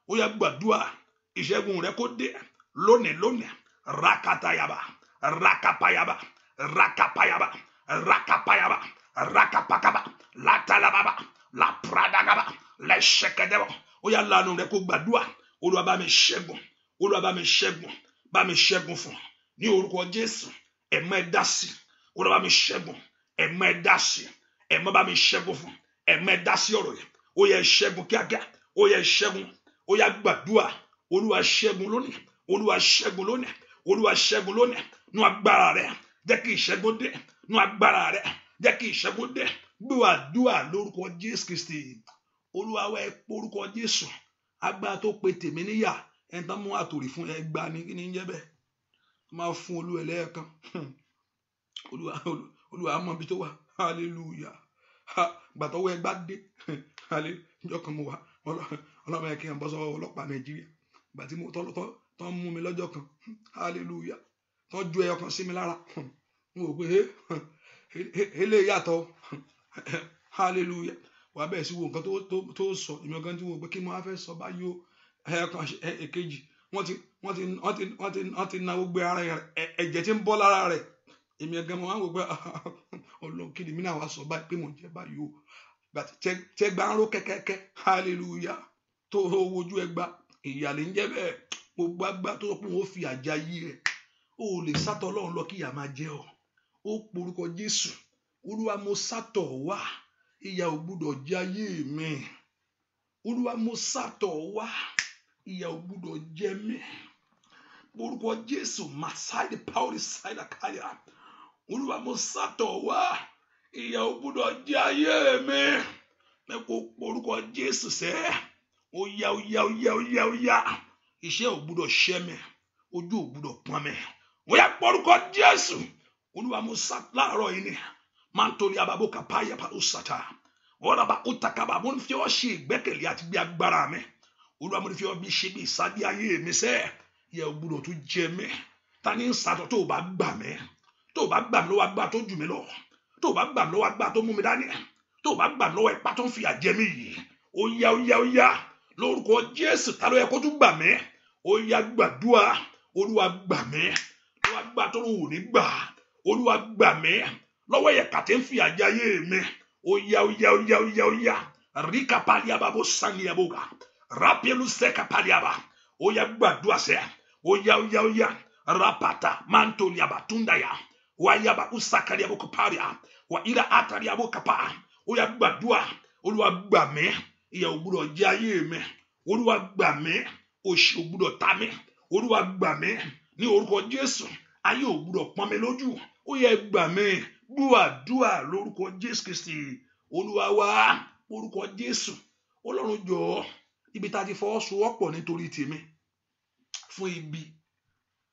Ó yá gbàdúrà. Ìṣẹ́gun rẹ kó dé. Lónìí. Rakatayaba. Rakapayaba. Rakapakaba. Latalababa. La pradagaba. Lẹ́ṣẹ̀kẹ̀dẹ̀bọ̀. Ó yá lánàá rẹ kó gbàdúrà. Olúwa bá mi ṣẹ́gun. Olúwa bá mi ṣẹ́gun. Bá mi ṣẹ́gun fún. Ní orúkọ Jésù. Ẹ̀mọ́ ẹ dá sí. Olúwa bá mi ṣẹ́gun. Ẹ̀mọ́ ẹ dá sí. Ẹ̀mọ́ bá mi ṣẹ́gun fún. Ẹ̀mọ́ ẹ dá sí ọ̀rọ̀ yẹn. Ó yá ṣẹ́gun kíákíá. Ó yá ṣẹ́gun. Ó yá gbàdúrà. Olúwa ṣẹ́gun lónìí. Olúwa ṣẹ́gun lónìí. Olúwa ṣẹ́gun lónìí. Nú agbára rẹ. Jẹ́ kí ìṣẹ́gun dé. Nú agbára rẹ. Jẹ́ kí ìṣẹ́gun dé. Gbàdúrà lórúkọ Jésù Kristi. Olúwa wá ẹ porúkọ Jésù. Agbára tó pe tèmi níyà. Ẹni tán mú àtòrí fún ẹgbàá ní kí ni ń jẹ́ bẹ́ẹ̀. Máa fún Olúwa ẹlẹ́ẹ̀kan. Olúwa mọ̀ bí tó wà. Hallelujah. Gbàtọ́wọ́ ẹgbàá dé. Hallelujah. Ìjọ kan mo wà. Ọlọ́run ẹ̀ kí n bọ́ sọ́wọ́ ọlọ́pàá Nàìjíríà. Ìgbà tí tọ́ mú mi lọ́jọ́ kan. Hallelujah. Tọ́ ju ẹyọ kan sí mi lára. Mo rò pé eléyìí yàtọ̀. Hallelujah. Wà bẹ́ẹ̀ sí wo nǹkan tó sọ. Ìmọ̀ kan tí mo rò pé kí mo á fẹ́ sọ báyìí o. Ẹyọ kan èkejì. Wọ́n ti na gbogbo ara rẹ̀. Ẹ̀jẹ̀ tí ń bọ́ lára rẹ̀. Èmi ẹ̀gán mo máa ń wò pé Ọlọ́run kí ni mí náà wá sọ báyìí pé mo jẹ́ báyìí o. Tẹ gbà ń ró kẹ́kẹ́kẹ́. Hallelujah. Tó wojú ẹgbà. Ìyàlẹ̀ ń jẹ́ bẹ́ẹ̀. Gbogbo agbá tó sọ pé wọ́n fi àjà yí ẹ̀. O lè sátọ̀ Ọlọ́run lọ kí ìyà máa jẹ ọ́. Ó porúkọ Jésù. Olúwa mo sátọ̀ wá. Ìyà ò gbúdọ̀ jẹ ayé mi. Olúwa mo sátọ̀ wá. Ìyà ò gbúdọ̀ jẹ mí. orúkọ Jésù masai power side kaya Olúwa mo sátọ̀ wá ìyà ò gbọ́dọ̀ jẹ ayé mi mẹ́kò orúkọ Jésù sẹ́ ó yá iṣẹ́ ò gbọ́dọ̀ ṣẹ́ mi ojú ò gbọ́dọ̀ pọ́n mi ó yá orúkọ Jésù Olúwa mo sá láàárọ̀ yìí ni máa ń torí ababo kàpáyà pa ó sàtà ọ̀rọ̀ bá ó takaba mo ń fi ọ́ ṣe ìgbẹ́kẹ̀lé àti bí agbára mi Olúwa mo ń fi ọ́ bí ṣe bí ìsádi ayé mi sẹ́ ìyà ò gbọ́dọ̀ tún jẹ mi ta ni ń sàtọ̀ tó bá gbà mí tó bá gbà mí lọ́wọ́ agbára tó jù mí lọ tó bá gbà mí lọ́wọ́ agbára tó mú mi dání tó bá gbà mí lọ́wọ́ ipá tó ń fi àjẹ mi yìí ó yá lórúkọ Jésù ta ló yẹ kó tún gbà mí ó yá gbàdúrà Olúwa gbà mí lọ́wọ́ agbára tó lóhùn ní gbà Olúwa gbà mí lọ́wọ́ ẹ̀ka tí ń fi àjẹ ayé mi ó yá ríkà paliaba bó sangiyaboga rápẹ́lú sẹ́ka paliaba ó yá gbàdúrà sẹ́ ó yá rapata mantoliaba tundaya wayaba usakariabo kaparia wa ira atariabo kapa ó yá gbàdúrà Olúwa gbà mí ìyà ò gbọ́dọ̀ jẹ ayé mi Olúwa gbà mí òṣì ò gbọ́dọ̀ ta mí Olúwa gbà mí ní orúkọ Jésù ayé ò gbọ́dọ̀ pọ́n mi lójú ó yá gbà mí gbàdúrà lórúkọ Jésù Kristi Olúwa wa orúkọ Jésù Ọlọ́run jọ̀ọ́ ibi tá ti fọwọ́sowọ́pọ̀ nítorí tèmi fún ibi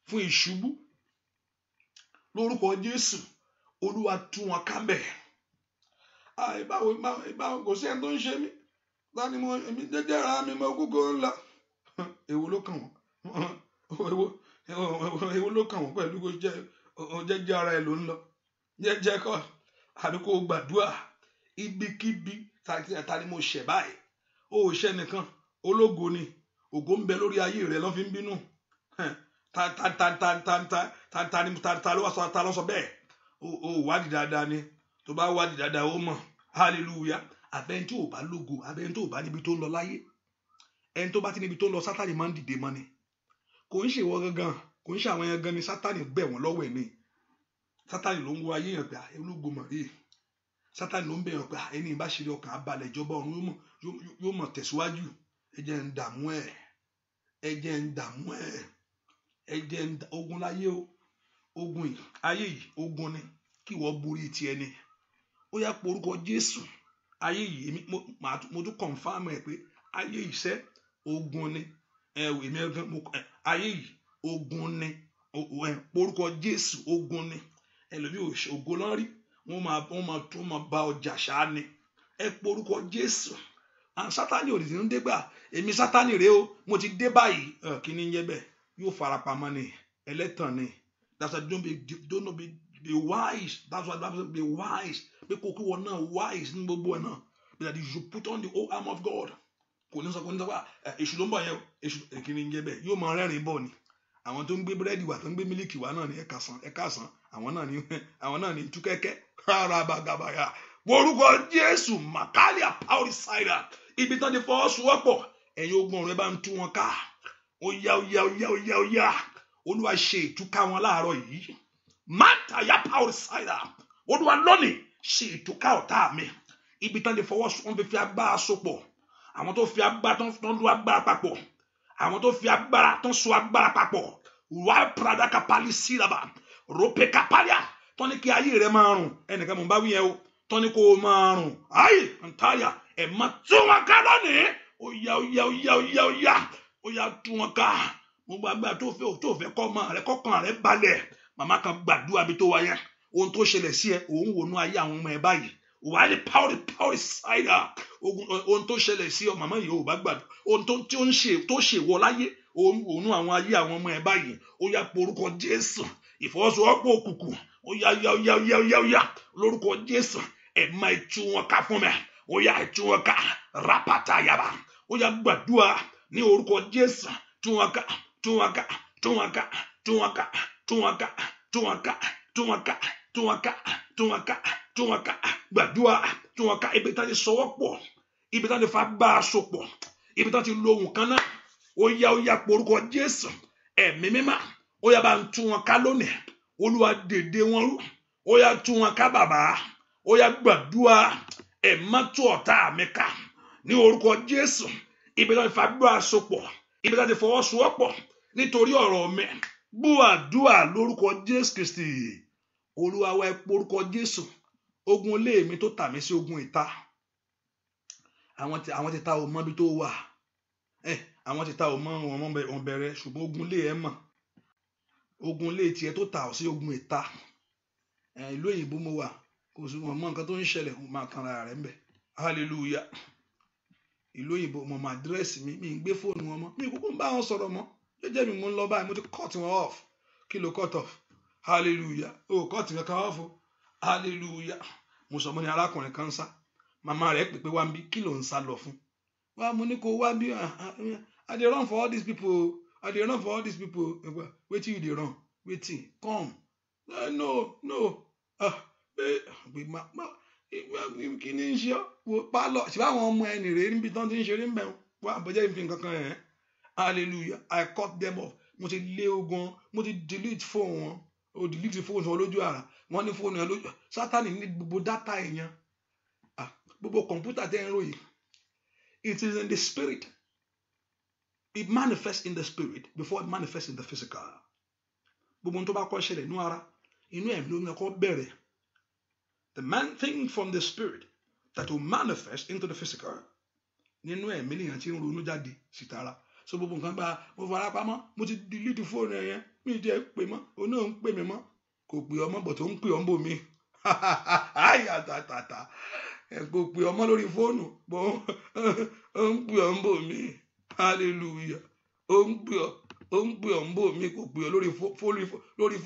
fún ìṣubú lórúkọ Jésù Olúwa tú wọn ká ńbẹ̀ báwo kò sí ẹni tó ń ṣe mí láti mọ èmi jẹ́jẹ́ ara mi mọ kúkọ ńlá èwo ló kàn wọ́n pẹ̀lú kó jẹ́jẹ́ ara ẹ̀ ló ń lọ jẹ́jẹ́ kọ́ àbí kó gbàdúrà ibikíbi ta ni mo ṣẹ̀ báyìí ó ṣẹ́ nìkan ológo ni ògo ń bẹ lórí ayé rẹ̀ lọ́ fi ń bínú ta ló sọ bẹ́ẹ̀ ó wádìí dáadáa ni tó bá wádìí dáadáa ó mọ̀ hallelujah abẹ́ni tí ò bá lógo abẹ́ni tó bá níbi tó ń lọ láyé ẹni tó bá ti níbi tó ń lọ Sátánì máa ń dìde mọ́ ni kò ń ṣèwọ gangan kò ń ṣe àwọn yẹn gan ni Sátánì bẹ̀ wọ́n lọ́wọ́ ẹ̀ ni Sátánì ló ń wo ayé yẹn pé ológo mọ̀ rí Sátánì ló ń bẹ̀ yẹn pé ẹni ìbáṣepọ̀ ọkàn abalẹ̀ ìjọba ọ̀run yóò mọ̀ tẹ̀síwájú ẹ jẹ́ ń dààmú ẹ̀ ogun láyé o ogun ayé yìí ogun ni kí wọ́n borí ti ẹni ó yá porúkọ Jésù ayé yìí mo tún kọ̀nfàmù ẹ̀ pé ayé yìí sẹ́ ogun ni ayé yìí ogun ni porúkọ Jésù ogun ni ẹlòmíì ògo lọ́rí wọ́n máa bá ọjà ṣáá ni ẹ porúkọ Jésù Sátánì ò dìde ń dé gbà èmi Sátánì rèé o mo ti dé báyìí kí ni ń yẹ bẹ́ẹ̀ yóò farapamọ́ ni ẹlẹ́tàn ni that's why don't be wise that's why be wise pé kò kí wọn náà wise ní gbogbo ẹ̀ náà that you should put on the whole arm of God kò ní sọ pé èṣù ló ń bọ̀ yẹn o èṣù kí ni ń yẹ bẹ́ẹ̀ yóò máa rẹ́rìn bọ̀ ni àwọn tó ń gbé búrẹ́dì wá tó ń gbé mílíkì wá náà ní ẹ̀ka sàn àwọn náà ní túkẹ́kẹ́ rárá bàgàbàgà orúkọ Jésù màkàlíà power cider ibi tán ti fọwọ́sowọ́pọ̀ ẹ̀yin ogun ọ̀run ẹ bá ń tú wọn ká ó yá Olúwa ṣe ìtúká wọn láàárọ̀ yìí mátàyà power cider Olúwa lónìí ṣe ìtúká ọ̀tá mi ibi tán ti fọwọ́sowọ́pọ̀ fi agbára sopọ̀ àwọn tó fi agbára tó ń lu agbára papọ̀ àwọn tó fi agbára tó ń so agbára papọ̀ wà prada kapali sílaba rope kapalia tó ní kí ayé rẹ máa rùn ẹnìkan mọ̀ bá wí yẹn o tó ní kó o máa rùn ayé ntàyà ẹ̀ máa tún wọn ká lónìí ó yá tún wọn ká gbogbo agbára tó fẹ́ kọ́ ọmọ rẹ kọ́kàn rẹ balẹ̀ màmá kan gbàdúrà bí tó wáyé ohun tó ṣẹlẹ̀ sí ẹ òun wò nú ayé àwọn ọmọ ẹ báyìí wà á lè power cider ohun tó ṣẹlẹ̀ sí ọ màmá yìí ò bá gbàdúrà ohun tó ṣe wọ láyé òun wò nú àwọn ayé àwọn ọmọ ẹ báyìí ó yá porúkọ Jésù ìfọwọ́sowọ́pọ̀ òkùnkùn ó yá lórúkọ Jésù ẹ máa tú wọn ká fún mi ó yá tú wọn ká rápátá yaba ó yá gbàdúrà ní orúkọ Jésù tú wọn ká gbàdúrà tú wọn ká ibi tá ti sọwọ́ pọ̀ ibi tá ti fa gbá aṣọ pọ̀ ibi tá ti lo ohun kan náà ó yá porúkọ Jésù ẹ̀mí mímá ó yá bá ń tú wọn ká lónìí Olúwa dèdè wọn rú ó yá tú wọn ká bàbá ó yá gbàdúrà ẹ̀ má tú ọ̀tá mi ká ní orúkọ Jésù ibi tá ti fa gbá aṣọ pọ̀ ibi tá ti fọwọ́sowọ́pọ̀ nítorí ọ̀rọ̀ mi gbọ́ àdúrà lórúkọ Jésù Kristi. Olúwa wa ẹ porúkọ Jésù. Ogun ilé mi tó tà mí sí ogun ìta. Àwọn ti ta ò mọ bí tó wà. Àwọn ti ta ò mọ wọn bẹ̀rẹ̀ ṣùgbọ́n ogun ilé ẹ mọ̀. Ogun ilé tiẹ̀ tó tà ọ́ sí ogun ìta. Ìlú òyìnbó mo wà, kò sí wọn mọ nǹkan tó ń ṣẹlẹ̀, mo máa kan ara rẹ̀ ń bẹ̀. Hallelujah. Ìlú òyìnbó mo máa dírẹ́sì mi ń gbé fóònù wọn mọ́. Mi kúkú ń bá wọn sọ̀rọ̀ mọ́. Jẹ́jẹ́ mi mo ń lọ báyìí, mo ti cut wọn off. Kí ló cut off? Hallelujah. Cut kankan off o. Hallelujah. Mo sọ mo ní arákùnrin kan sá. Màmá rẹ̀ pè pé wá ń bí, kí ló ń sá lọ fún? Wá mo ní kó wá bí. I dey run for all these people. I dey run for all these people. Wetin you dey run? Wetin? Come. No. Kí ni ń ṣe ọ́? Pálọ̀ ṣe báwọn ọmọ ẹni rèé níbi tán ti ń ṣeré ń bẹ̀ wá àbọ̀jẹ́ ìfín kankan ẹ̀. Hallelujah. I cut them off. Mo ti lé ogun, mo ti delete phone wọn. O delete phone wọn lójú àrà. Wọ́n ní phone yẹn lójú. Sátánì ní gbogbo data èèyàn. Gbogbo kọ̀ǹpútà tẹ́ ń ròyìn. It is in the spirit. It manifests in the spirit before it manifests in the physical. Gbogbo tó bá kọ́ ṣẹlẹ̀ nínú ara, inú ẹ̀mí ló ń kọ́ bẹ̀rẹ̀. The man thing from the spirit that will manifest into the physical. Nínú ẹ̀mí nìyẹn tí ń ronú jáde sítara. So gbogbo nǹkan gba mo fara pamọ́, mo ti delete fóònù yẹn, mi jẹ́ pè mọ́, òun náà ń pè mí mọ́. Kò pè ọmọ bọ̀ tó ń pè ọmọ mi. Àyà tàtàtà. Kò pè ọmọ lórí fóònù, bọ̀ ó ń pè ọmọ mi. Hallelujah. Ó ń pè ọmọ mi, kò pè ọ lórí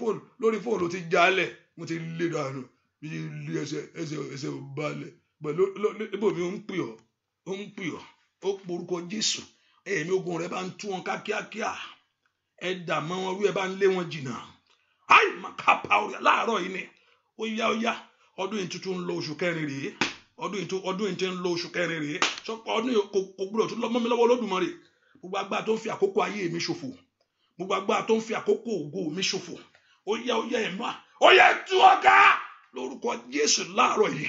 fóònù ló ti jálẹ̀. Mo ti lé dànù. Bí ilé ẹsẹ̀ ò balẹ̀. Ibò mi ó ń pè ọ́. Ó porúkọ Jésù. Ẹ̀mí ogun rẹ̀ bá ń tú wọn ká kíákíá. Ẹ dà mọ́ wọn rú, ẹ bá ń lé wọn jìnnà. Ai makapa orí láàárọ̀ yìí ni. Ó yá. Ọdún yìí tuntun ń lọ oṣù kẹrin rèé. Ọdún yìí ti ń lọ oṣù kẹrin rèé. Sọpọ̀ ọdún yìí kò gbúdọ̀ tún lọ mọ́ mi lọ́wọ́ Olódùmarè. Gbogbo agbára tó ń fi àkókò ayé mi ṣòfò. Gbogbo agbára tó ń fi àkókò ògo mi ṣòfò. Ó yá ẹ̀mọ́. Ó yá tú ọ̀gá. Lórúkọ Jésù láàárọ̀ yìí.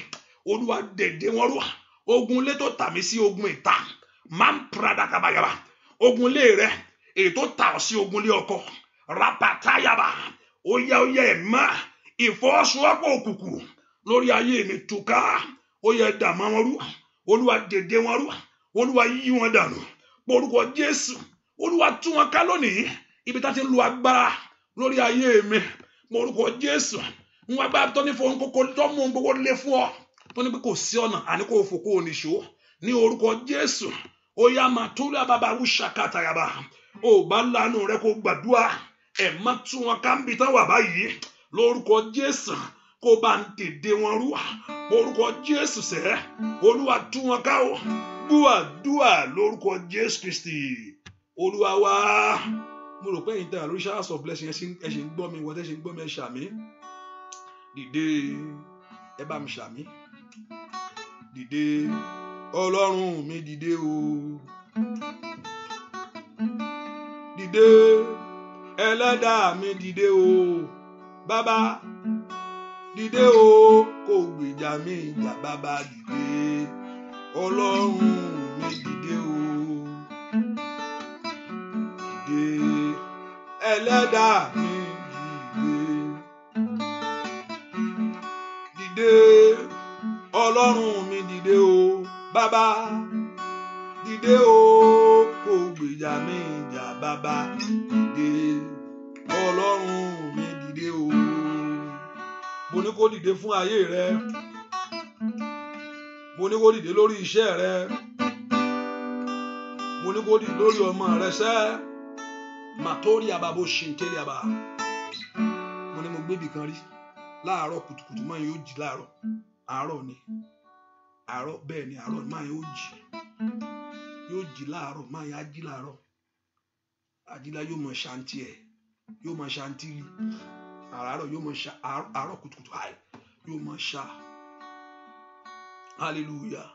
Olúwa dèdè wọn rú. Ogun ilé tó tà mí sí ogun ìta. Máa ń prada kabayaba. Ogun ilé rẹ. Èyí tó tà ọ́ sí ogun ilé ọkọ. Rapatayaba. Ó yá ẹ̀mọ́. Ìfọwọ́sowọ́pọ̀ òkùnkùn lórí ayé mi túká. Ó yá dà mọ́ wọn rú. Olúwa dèdè wọn rú. Olúwa yí wọn dànù. Orúkọ Jésù. Olúwa tú wọn ká lónìí. Ibi tá ti ń lo agbára lórí ayé mi. Orúkọ Jésù. Wọ́n agbára tó ní fún kókó tó mú gbogbo lé fún ọ. Tó ní pé kò sí ọ̀nà àní kò fò kò níṣó. Ní orúkọ Jésù. Ó yá màtúlẹ̀ bàbá wúṣàkàtà yàbá. Ó bá lánàá rẹ kó gbàdúrà. Ẹ má tú wọn ká ń bi tán wà báyìí. Lórúkọ Jésù. Kó bá ń dèdè wọn rú. Orúkọ Jésù sẹ́. Olúwa tú wọn ká o. Dúà lórúkọ Jésù Kristi. Olúwa wa. Mo rò pé ẹ̀yin tẹ́ lórí showers of blessing ẹ ṣe ń gbọ́ mi, wọ́n tẹ́ ṣe ń gbọ́ mi ẹ ṣàmì. Dìde ẹ bá mi ṣàmì. Dìde Ọlọ́run mi dìde o. Dìde Ẹlẹ́dàá mi dìde o. Bàbá dìde o, kó gbèjà mi jà. Bàbá dìde Ọlọ́run mi dìde o. Dìde Ẹlẹ́dàá mi dìde. Ọlọ́run mi dìde o. Bàbá dìde o, kó gbèjà mi jà. Bàbá dìde Ọlọ́run mi dìde o. Mo ní kó dìde fún ayé rẹ. Mo ní kó dìde lórí iṣẹ́ rẹ. Mo ní kó dìde lórí ọmọ rẹ sẹ́. Màtórí àbàbò ṣìntẹ́lẹ̀ àbà. Mo ní mo gbébì kan rí. Láàárọ̀ kùtùkùtù máa yóò jí láàárọ̀. Àárọ̀ ni. Àárọ̀ bẹ́ẹ̀ ni àárọ̀ máa yóò jí. Yóò jí láàárọ̀ máa yá jí láàárọ̀. Àjílá yóò mọ ṣàǹtì ẹ̀. Yóò mọ ṣàǹtì rí. Àárọ̀ yóò mọ ṣá. Àárọ̀ kùtùkùtù yóò mọ ṣá. Hallelujah.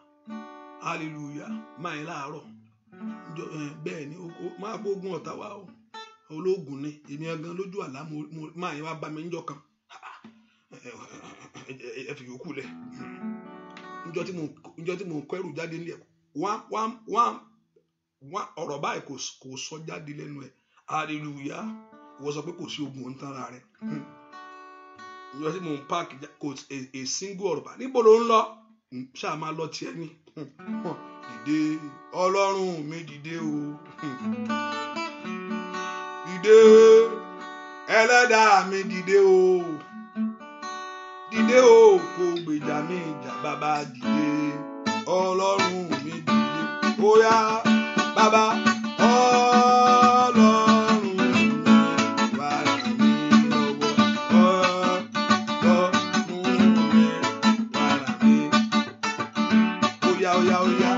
Máa yẹ láàárọ̀. Bẹ́ẹ̀ ni máa gbógun ọ̀tá wa o. Ológun ni. Èmi gan lójú àlá máa yẹ wá bá mi níjọ́ kan. Ẹ fi yòókù lẹ̀. Níjọ́ tí mo kọ́ ẹrù jáde nílẹ̀. Wọ́n ọ̀rọ̀ báyìí kò sọ jáde lẹ́nu ẹ̀. Hallelujah. wọ́n sọ pé kò sí ogun òǹtanra rẹ̀ ìjọ tí mò ń páàkì kò a single ọ̀rọ̀ níbo ló ń lọ ṣáà máa lọ tiẹ̀ ni dìde ọlọ́run mi dìde o dìde ẹlẹ́dàá mi dìde o dìde o kò gbèjà mi ìjà bàbá dìde ọlọ́run mi dìde ó yá bàbá ọlọ́run mi wá ràn mí lọ́wọ́ ọlọ́run mi wá ràn mí ó yá ó yá ó yá.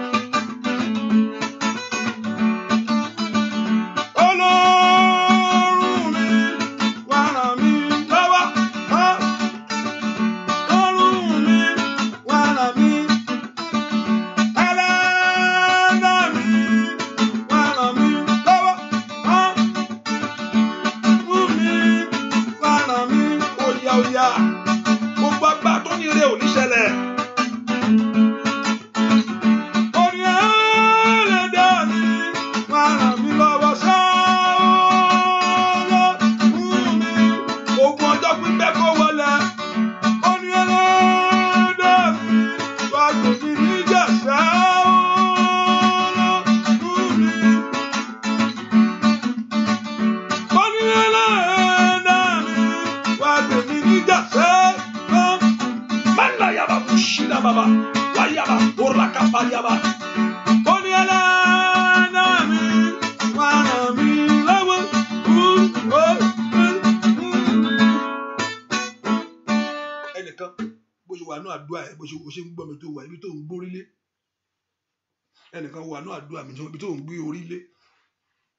Ẹnìkan wà náà àdúrà mi ibi tó ń gbé orílé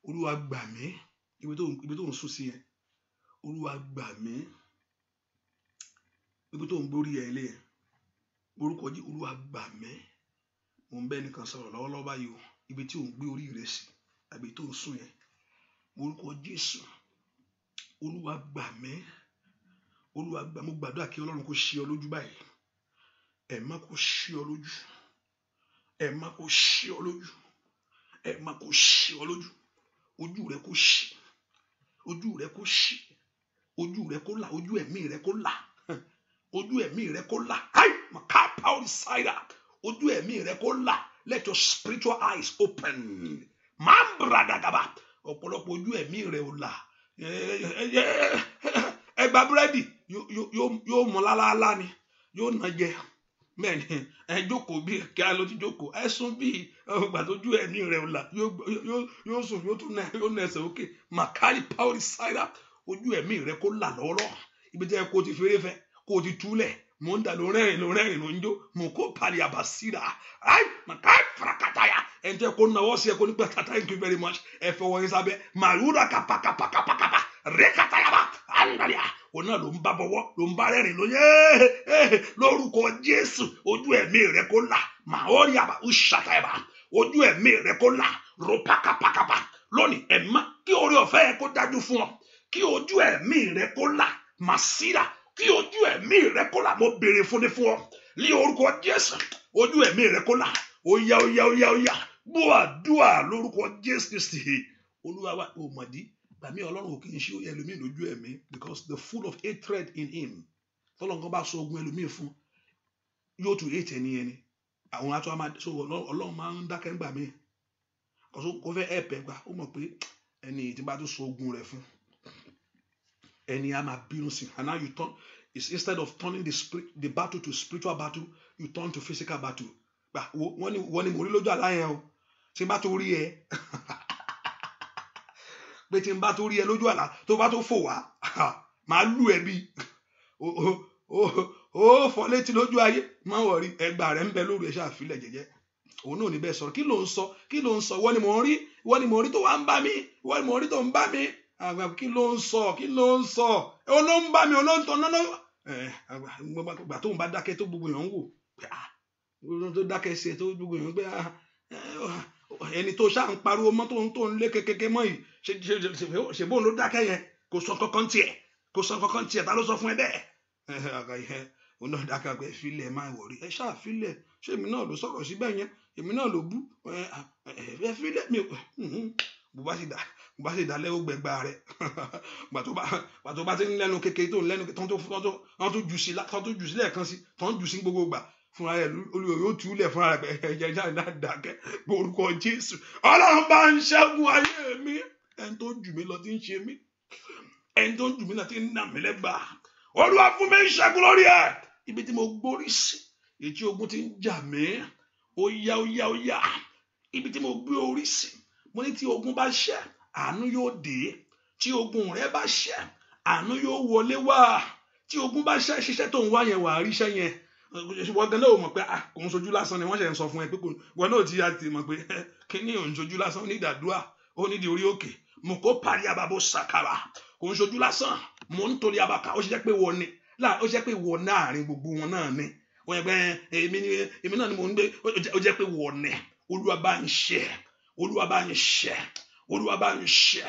olúwa gbà mí ibi tó ń sùn sí yẹn olúwa gbà mí ibi tó ń gbórí ẹ ilé yẹn orúkọ jí olúwa gbà mí mo ń bẹ ẹnìkan sọ̀rọ̀ lọ́wọ́lọ́wọ́ báyìí o ibi tí ò ń gbé orí rẹ sí àbí tó ń sùn yẹn orúkọ Jésù olúwa gbà mí mo gbàdúrà kí Ọlọ́run kó ṣí ọ lójú báyìí ẹ má kó ṣí ọ lójú ẹ má kó ṣí ọ lójú ẹ má kó ṣí ọ lójú ojú rẹ kó ṣí ojú rẹ kó ṣí ojú rẹ kó là ojú ẹ̀mí rẹ kó là ojú ẹ̀mí rẹ kó là ai maka power side ojú ẹ̀mí rẹ kó là let your spiritual eyes open mambra dagaba ọ̀pọ̀lọpọ̀ ojú ẹ̀mí rẹ ò là ẹ gba búrẹ́dì yóò mọ lálálá ni yóò nà jẹ mẹ́ni ẹ jókòó bí kí a ló ti jókòó ẹ sùn bí ọgbà tójú ẹ̀mí rẹ ò là yóò sùn yóò tún nà ẹsẹ̀ òkè makari power side ojú ẹ̀mí rẹ kó là lọ́wọ́lọ́wọ́ ibi tí ẹ kó ti fèrè fẹ́ kó ti túlẹ̀ mò ń dà ló rẹ́rìn ló ń jó mò kó pali àbàsíra ai makari farakataya ẹ ń tẹ́ kó náwó sí ẹ kó nípa thank you very much ẹ fọwọ́ yín sábẹ́ màrúdà kàpàkàpàkàpàkàpà rẹ́kàtàyàbà àndàlíà òun náà ló ń bá bọ̀wọ́ ló ń bá rẹ́rìn ló yé lórúkọ Jésù ojú ẹ̀mí rẹ kó là màórí àbá ṣàtàyàbà ojú ẹ̀mí rẹ kó là rọpàkàpàkàpà lónìí ẹ̀má kí orí ọ̀fẹ́ yẹ kó dájú fún ọ kí ojú ẹ̀mí rẹ kó là màsíra kí ojú ẹ̀mí rẹ kó là mo béèrè fún ọ ní orúkọ Jésù ojú ẹ̀mí rẹ kó là ó yá gbọ́ àdúrà lórúkọ Jésù Kristi Olúwa wa ò mọ̀dí gbàmí Ọlọ́run ò kì í ṣe ẹlòmíì lójú ẹ̀mí because the full of hatred in him tọ́lọ́ngàn bá sọ ogun ẹlòmíì fún yóò tún hate ẹni ẹni àwọn atọ́ so Ọlọ́run máa ń dákẹ́ ńgbà mí kò fẹ́ ẹ̀pẹ̀ gbà ó mọ̀ pé ẹni tí bá tún sọ ogun rẹ̀ fún ẹni a máa bínú sí and now you turn instead of turning the battle to spiritual battle you turn to physical battle gbà wọ́n ni mo rí lójú àlá yẹn o tí bá tó rí ẹ pé tí n bá tó rí ẹ lójú àlá tó bá tó fò wá máa lù ẹ bí ó fọ létí lójú ayé má wọrí ẹgbà rẹ ń bẹ lórí ẹ ṣàfilẹ jẹ́jẹ́ òun náà ní bẹ́ẹ̀ sọ̀rọ̀ kí ló ń sọ wọ́n ni mo rí tó wá ń bá mi wọ́n ni mo rí tó ń bá mi àgbà kí ló ń sọ ó ló ń bá mi ó ló ń tọ́ náà gbà tó ń bá dákẹ́ tó gbogbo èèyàn ń wò pé tó dákẹ́ sí ẹ tó gbogbo èèyàn pé ẹni tó ṣáà ń pariwo mọ́ tó ń lé kékeré mọ́ yìí ṣe bóun ló dákẹ́ yẹn kò sọ kankan tiẹ̀ ta ló sọ fún ẹ bẹ́ẹ̀ àgbà yẹn òun náà dákẹ́ pé filẹ̀ máa wọ̀rí ẹ ṣáà filẹ̀ ṣé èmi náà ló sọ̀rọ̀ síbẹ̀ yẹn èmi náà ló bú ẹ filẹ̀ mi bó bá sì dá lẹ́wọ́ gbẹ̀gbà rẹ̀ gbà tó bá ti ń lẹ́nu kékeré tó ń lẹ́nu tó ń jù sí lẹ́ẹ̀kan sí tó ń jù sí gbogbo gbà fúnra rẹ̀ olùyọ̀ yóò tú lẹ̀ fúnra rẹ̀ ẹ̀jẹ̀ jáde náà dàkẹ́ orúkọ Jésù. Ọlọ́run bá ń ṣẹ́gun ayé mi, ẹni tó jù mí lọ ti ń ṣe mí, ẹni tó jù mí lọ ti ń nà mí lẹ́gbàá. Olúwa fún mi ń ṣẹ́gun lórí ẹ̀. Ibi tí mo gbórí sí, èyí tí ogun ti ń jà mí, ó yá. Ibi tí mo gbé orí sí, mo ní tí ogun bá ṣẹ́, àánú yóò dé. Tí ogun rẹ bá ṣẹ́, àánú yóò wọlé wá. Tí ogun bá ṣẹ́, ṣiṣẹ́ tó ń wá yẹn wà á ríṣẹ́ yẹn. Wọ́n gan náà mọ̀ pé kò ń sojú lásán ni wọ́n ṣe ń sọ fún ẹ pé wọ́n náà ti mọ̀ pé kí ni ò ń sojú lásán, ó ní ìdàdúrà, ó ní di orí òkè. Mo kó parí ababo sàkàrà, kò ń sojú lásán, mo ń torí abaka, ó ṣe jẹ́ pé wọ́n ni, ó jẹ́ pé wọ́n láàrin gbogbo wọn náà ni. Wọ́n yẹ pé èmi náà ni mo ń gbé, ó jẹ́ pé wọ́n ni. Olúwa bá ń ṣe, Olúwa bá ń ṣe, Olúwa bá ń ṣe,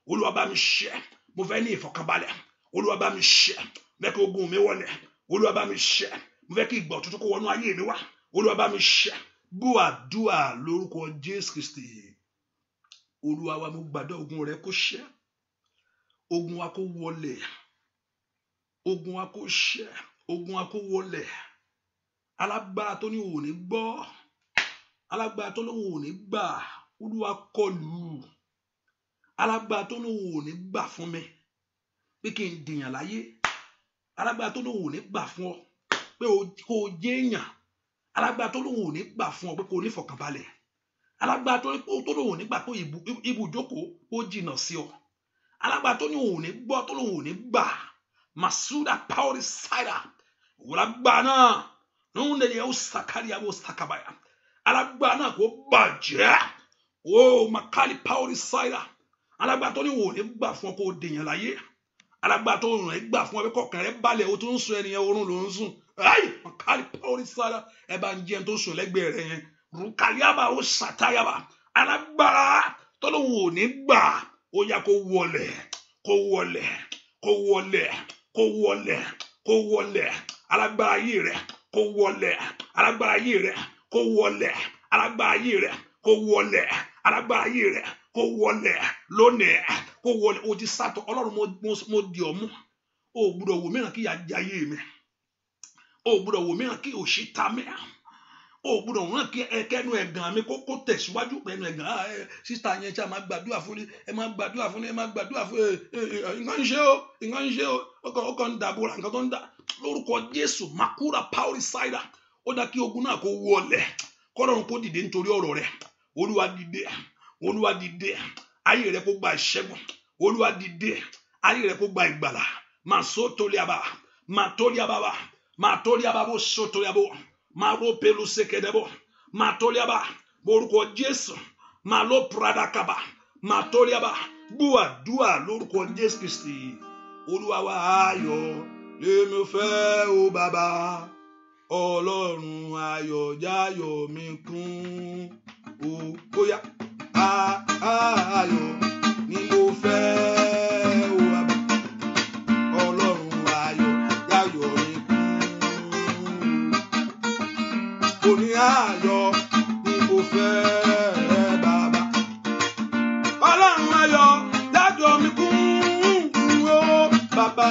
Olúwa bá ń ṣe. Mo fẹ́ ní ìfọ̀kànbalẹ̀, Olúwa bá mi ṣe. Bẹ́ẹ̀ kí ogun mi wọlé, Olúwa bá mi ṣe. Mo fẹ́ kí ìgbọ̀ tuntun kó wọnú ayé mi wá, Olúwa bá mi ṣe. Bú àdúrà lórúkọ Jésù Kristi. Olúwa wa, mo gbàdúrà ogun rẹ kó ṣẹ, ogun wa kó wọlé, ogun wa kó ṣẹ, ogun wa kó wọlé. Alágbára tó ní òun ní gbọ́, alágbára tó ní òun ní gbà, Olúwa kọlù. Alágbára tó ní òun ní gbà fún mi pé kí n dèèyàn láyé, alágbára tó ní òun ní gbà fún ọ pé kò jẹ́ èèyàn, alágbára tó ní òun ní gbà fún ọ pé kò ní fọkànbalẹ̀, alágbára tó ní òun ní gbà pé ibùjókòó ó jìnnà sí ọ, alágbára tó ní òun ní gbọ́, tó ní òun ní gbà. Masuda power side alágbára náà lóhun lè yẹ ó sàkárí àbò sàkàbàyà, alágbára náà kò bàjẹ́. Ó makali power side, alágbára tó ní òun ní gbà fún ọ kó dèèyàn láyé, alágbára tó ní gbà fún ọ pé kọkàn rẹ balẹ̀ o tó ń sùn ẹnìyẹn oorun ló ń sùn. Makali power side, ẹ bá ń jẹun tó sùn lẹ́gbẹ̀ẹ́ rẹ yẹn. Rukaliaba ó sàtáyàbà, alágbára tó ní òun ní gbà, ó yá kó wọlé, kó wọlé, kó wọlé, kó wọlé, kó wọlé. Alágbára ayé rẹ kó wọlé, alágbára ayé rẹ kó wọlé, alágbára ayé rẹ kó wọlé, alágbára ayé rẹ kó wọlé lónìí, kó wọlé. O ti sátọ, Ọlọ́run mo di ọmú, o gbọ́dọ̀ wò mìíràn kí ìyà jẹ ayé mi, o gbọ́dọ̀ wò mìíràn kí òṣì ta mi, o gbọ́dọ̀ wọ́n kí ẹkẹ́nu ẹ̀gàn mi kó tẹ̀síwájú pẹ̀lú ẹ̀gàn. Sísá yẹn ṣe máa gbàdúrà fún ni, ẹ máa gbàdúrà fún ni, ẹ máa gbàdúrà fún nǹkan ń ṣe o, nǹkan ń ṣe o, ó kàn ń dàbòrà nǹkan tó ń dà. Lórúkọ Jésù, makura power side, ó dá kí ogun náà kó wọlé, kọ́lọ́run kó dìde nítorí ọ̀rọ̀ rẹ̀. Olúwa dìde, Olúwa dìde, ayé rẹ̀ kó gba ìṣẹ́gun. Olúwa dìde, ayé rẹ̀ kó gba ìgbàlà. Máa sọ torí àbá, máa torí àbá, máa torí àbá bó sọ torí àbó, máa ro pẹ̀lú sekedebo, máa torí àbá, lórúkọ Jésù, máa lọ prada kaba, máa torí àbá. Búwa dúà lórúkọ Jésù Kristi. Olúwa wa ayọ̀ lèmi fẹ́ o bàbá, Ọlọ́run ayọ̀ jáyọ̀ mi kún o, bóyá ayọ̀ ni mo fẹ́ o bàbá, Ọlọ́run ayọ̀ jáyọ̀ mi kún o, ní ayọ̀ ni mo fẹ́ bàbá, Ọlọ́run ayọ̀ jáyọ̀ mi kún o bàbá.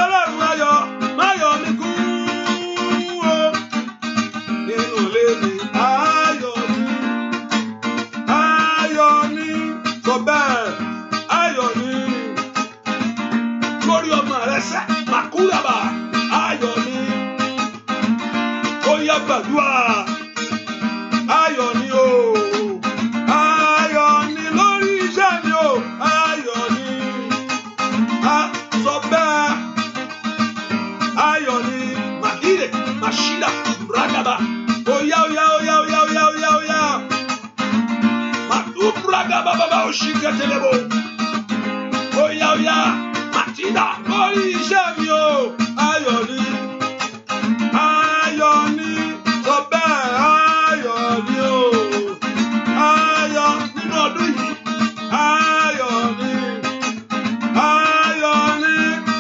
Ọlọ́run lórí ọmọ rẹ sẹ́ màkúràbà ayọ̀ ni ó yá gbàdúrà ayọ̀ ni o ayọ̀ ni lórí iṣẹ́ mi o ayọ̀ ni sọ bẹ́ẹ̀ ayọ̀ ni màkìrè màṣídà rádàbà ó yá ó yá ó yá ó yá ó yá ó yá ó yá màdúbúrádàbà bàbá òṣìkẹtẹlẹbọ ó yá ó yá màtìdà lórí iṣẹ́ mi o ayọ̀ ni ayọ̀ ni sọ bẹ́ẹ̀ ayọ̀ ni o ayọ̀ nínú ọdún yìí ayọ̀ ni ayọ̀ ni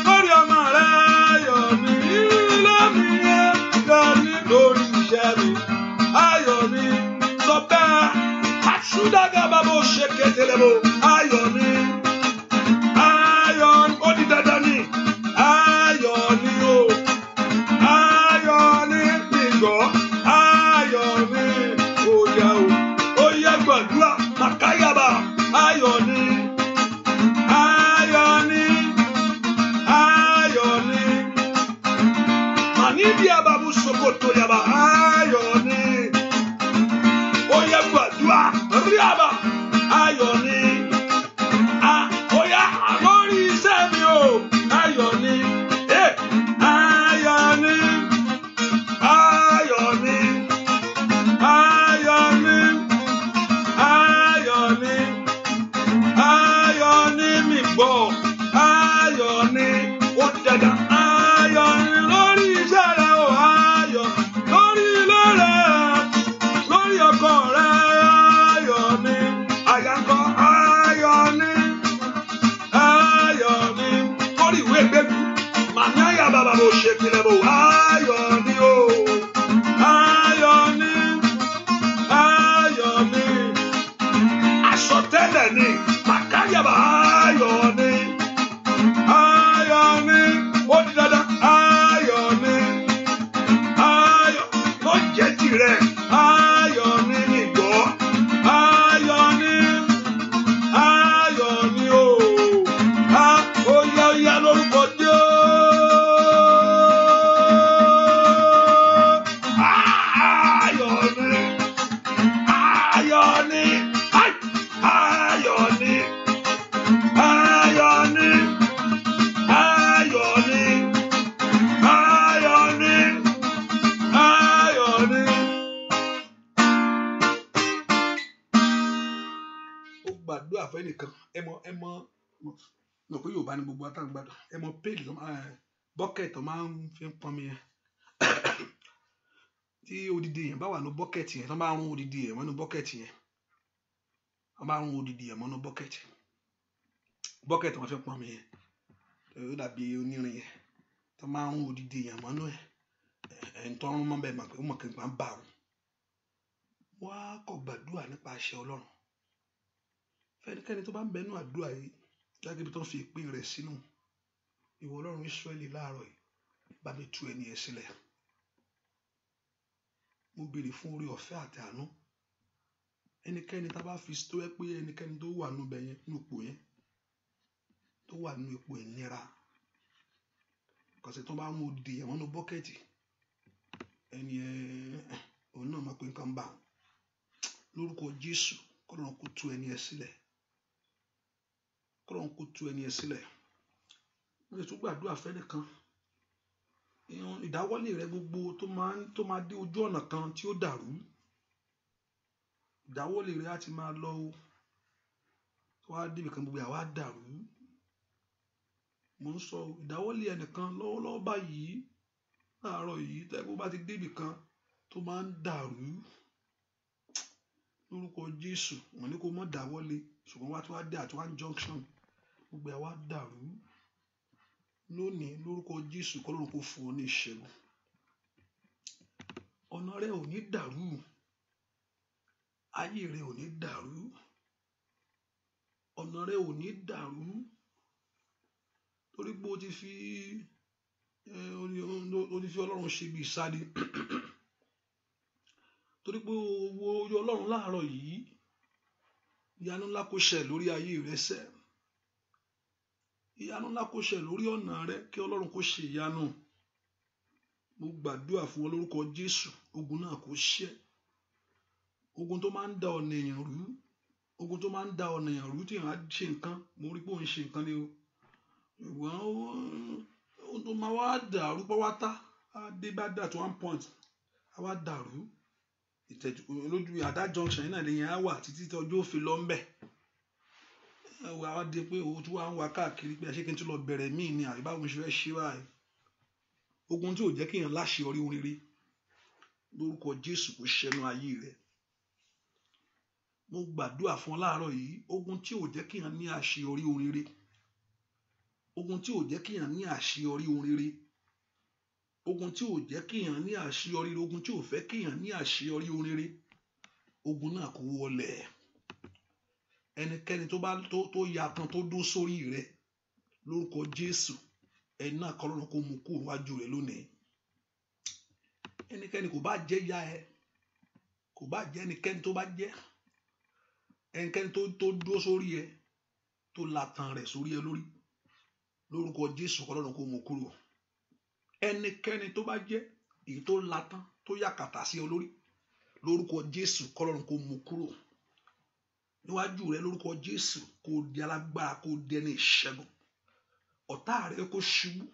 lórí ọmọ rẹ ayọ̀ ni ilé mi ayọ̀ ni lórí iṣẹ́ mi ayọ̀ ni sọ bẹ́ẹ̀ àṣùdàgà bàbá òṣèkètèlébò ayọ̀ ni ayọ̀ ó di dandan ni ayọ̀ ni o ayọ̀ ni gbìngọ́ ayọ̀ ni òyà o ó yẹ gbàdúrà màkáyàbà ayọ̀ ni ayọ̀ ni ayọ̀ ni màníbi àbàbù sokoto yàbà ayọ̀ ni ó yẹ gbàdúrà rí àbà ayọ̀ ni ó yá lórí iṣẹ́ mi o ayọ̀ ni ayọ̀ ni ayọ̀ ni ayọ̀ ni ayọ̀ ni ayọ̀ ni mi gbọ́ ayọ̀ ni ó dẹ̀dà ayọ̀ ni lórí iṣẹ́ rẹ o ayọ̀ lórí ilé rẹ lórí ọkọ rẹ ayọ̀ ni àyànkọ ayọ̀ ni ayọ̀ ni lórí ìwé gbẹ́bí màmí àyà bàbá mo ṣe tilẹ̀ bò ayọ̀ ni o ayọ̀ ni ayọ̀ ni àsọtẹ́lẹ̀ ni màkáyàbà ayọ̀ ni ayọ̀ ni ó di dandan ayọ̀ ni ayọ̀ ló jẹ́ tirẹ̀ ayọ̀ ni nìgbọ́ ayọ̀ ni o ó yá ó yá lórúkọ Jésù ayọ̀ ni ayọ̀ ni ayọ̀ ni ayọ̀ ni ayọ̀ ni ayọ̀ ni ayọ̀ ni. Ó gbàdúrà fún ẹnìkan ẹ mọ lọ pé Yorùbá ní gbogbo àtàwọn gbàdúrà ẹ mọ péèlì bọ́kẹ̀tì tó máa ń fi pọnmi yẹn tí odidi yẹn bá wà ní bọ́kẹ̀tì yẹn tó bá rún odidi yẹn mọ́nú bọ́kẹ̀tì yẹn wọ́n bá rún odidi yẹn mọ́nú bọ́kẹ̀tì wọ́n fi pọnmi yẹn ó dàbí onírin yẹn tó máa rún odidi yẹn mọ́nú ẹ̀ ń tọ́rún mọ́ bẹ́ẹ̀ mọ̀ pé ó mọ̀ kí n pa ń bà wọ́n wá kọ̀ gbàdúrà nípa àṣẹ Ọlọ́run fẹ́nikẹ́ni tó bá ń bẹnu àdúrà yìí lágbègbè tó ń fi ìpín rẹ̀ sínú ìwọ Ọlọ́run Ísírẹ́lì láàárọ̀ yìí bá mi tú ẹni ẹ sílẹ̀ mo béèrè fún orí ọ̀fẹ́ àti àánú ẹnikẹ́ni tá a bá fi tó ẹ pé ẹnikẹ́ni tó wà nínú bẹ̀yẹn nínú ipò yẹn tó wà nínú ipò ìnira kọ̀sẹ̀ tó bá mú di ẹ̀wọ̀n nínú bọ́kẹ́tì ẹni òun náà máa pé nǹkan bá wọn lórúkọ Jésù kọ́lọ́run kó tú ẹni ẹ sílẹ̀ kọ́lọ́run kó tú ẹni ẹ sílẹ̀ mo lè tún gbàdúrà fẹ́nìkan ìdáwọ́lé rẹ gbogbo tó máa dé ojú ọ̀nà kan tí ó dàrú ìdáwọ́lé rẹ á ti máa lọ o tó wá débi kan gbogbo àwa dàrú mo ń sọ ìdáwọ́lé ẹnìkan lọ́wọ́lọ́wọ́ báyìí láàárọ̀ yìí tẹ́gbó bá ti débi kan tó máa ń dàrú lórúkọ Jésù wọ́n ní kó mọ́ dáwọ́lé ṣùgbọ́n wá tó wá dé àti wá junction gbogbo àwa dàrú lónìí lórúkọ Jésù kọ́lọ́run kó fún ọ ní ìṣẹ́gun ọ̀nà rẹ ò ní dàrú ayé rẹ ò ní dàrú ọ̀nà rẹ ò ní dàrú torí pé o ti fi Ọlọ́run ṣe bí ìsádi torí pé owó orí Ọlọ́run láàárọ̀ yìí ìyanu ńlá kó ṣẹ lórí ayé rẹ sẹ́ ìyanu ńlá kó ṣe lórí ọ̀nà rẹ, kí Ọlọ́run kó ṣe ìyanu. Mo gbàdúrà fún ọ lórúkọ Jésù, ogun náà kó ṣẹ. Ogun tó máa ń da ọ̀nà èèyàn rú, ogun tó máa ń da ọ̀nà èèyàn rú tí èèyàn á ṣe nǹkan, mo rí pé òun ṣe nǹkan ni o. Ìwọ̀n ohun tó máa wá dàrú pátá, á dé bá dà to one point, á wá dàrú. Ìtẹ̀jú lójú àdá junction náà lèyìn á wà títí tí ọjọ́ òfin lọ ń bẹ̀. Ẹ̀wọ̀ á dé pé owó tí wọ́n á wá káàkiri pé ṣé kí n tún lọ bẹ̀rẹ̀ míì ni àbí báwo ṣe fẹ́ ṣe báyìí. Ogun tí ò jẹ́ kí èèyàn láṣeyọrí ohun rere, lórúkọ Jésù kó ṣẹnu ayé rẹ̀. Mo gbàdúrà fún ọ láàárọ̀ yìí, ogun tí ò jẹ́ kí èèyàn ní àṣeyọrí ohun rere, ogun tí ò jẹ́ kí èèyàn ní àṣeyọrí ohun rere, ogun tí ò jẹ́ kí èèyàn ní àṣeyọrí, ogun tí ò fẹ́ kí èèyàn ní àṣeyọrí ohun rere, ogun náà kó wọlẹ̀. Ẹnikẹ́ni tó ya kan tó dó sórí rẹ̀, lórúkọ Jésù, ẹni náà kọ́ lọ́run kó mú kúrò wájú rẹ̀ lónìí. Ẹnikẹ́ni kò bá jẹ́ ya ẹ, kò bá jẹ́ ẹnikẹ́ni tó bá jẹ́, ẹnikẹ́ni tó dó sórí ẹ, tó latan rẹ̀ sórí ẹ lórí, lórúkọ Jésù kọ́ lọ́run kó mú kúrò. Ẹnikẹ́ni tó bá jẹ́ èyí tó latan tó yàkàtà sí ọ lórí, lórúkọ Jésù kọ́ lọ́run kó mú kúrò níwájú rẹ. Lórúkọ Jésù kó di alágbára, kó di ẹni ìṣẹ́gun. Ọ̀tá rẹ kó ṣubú.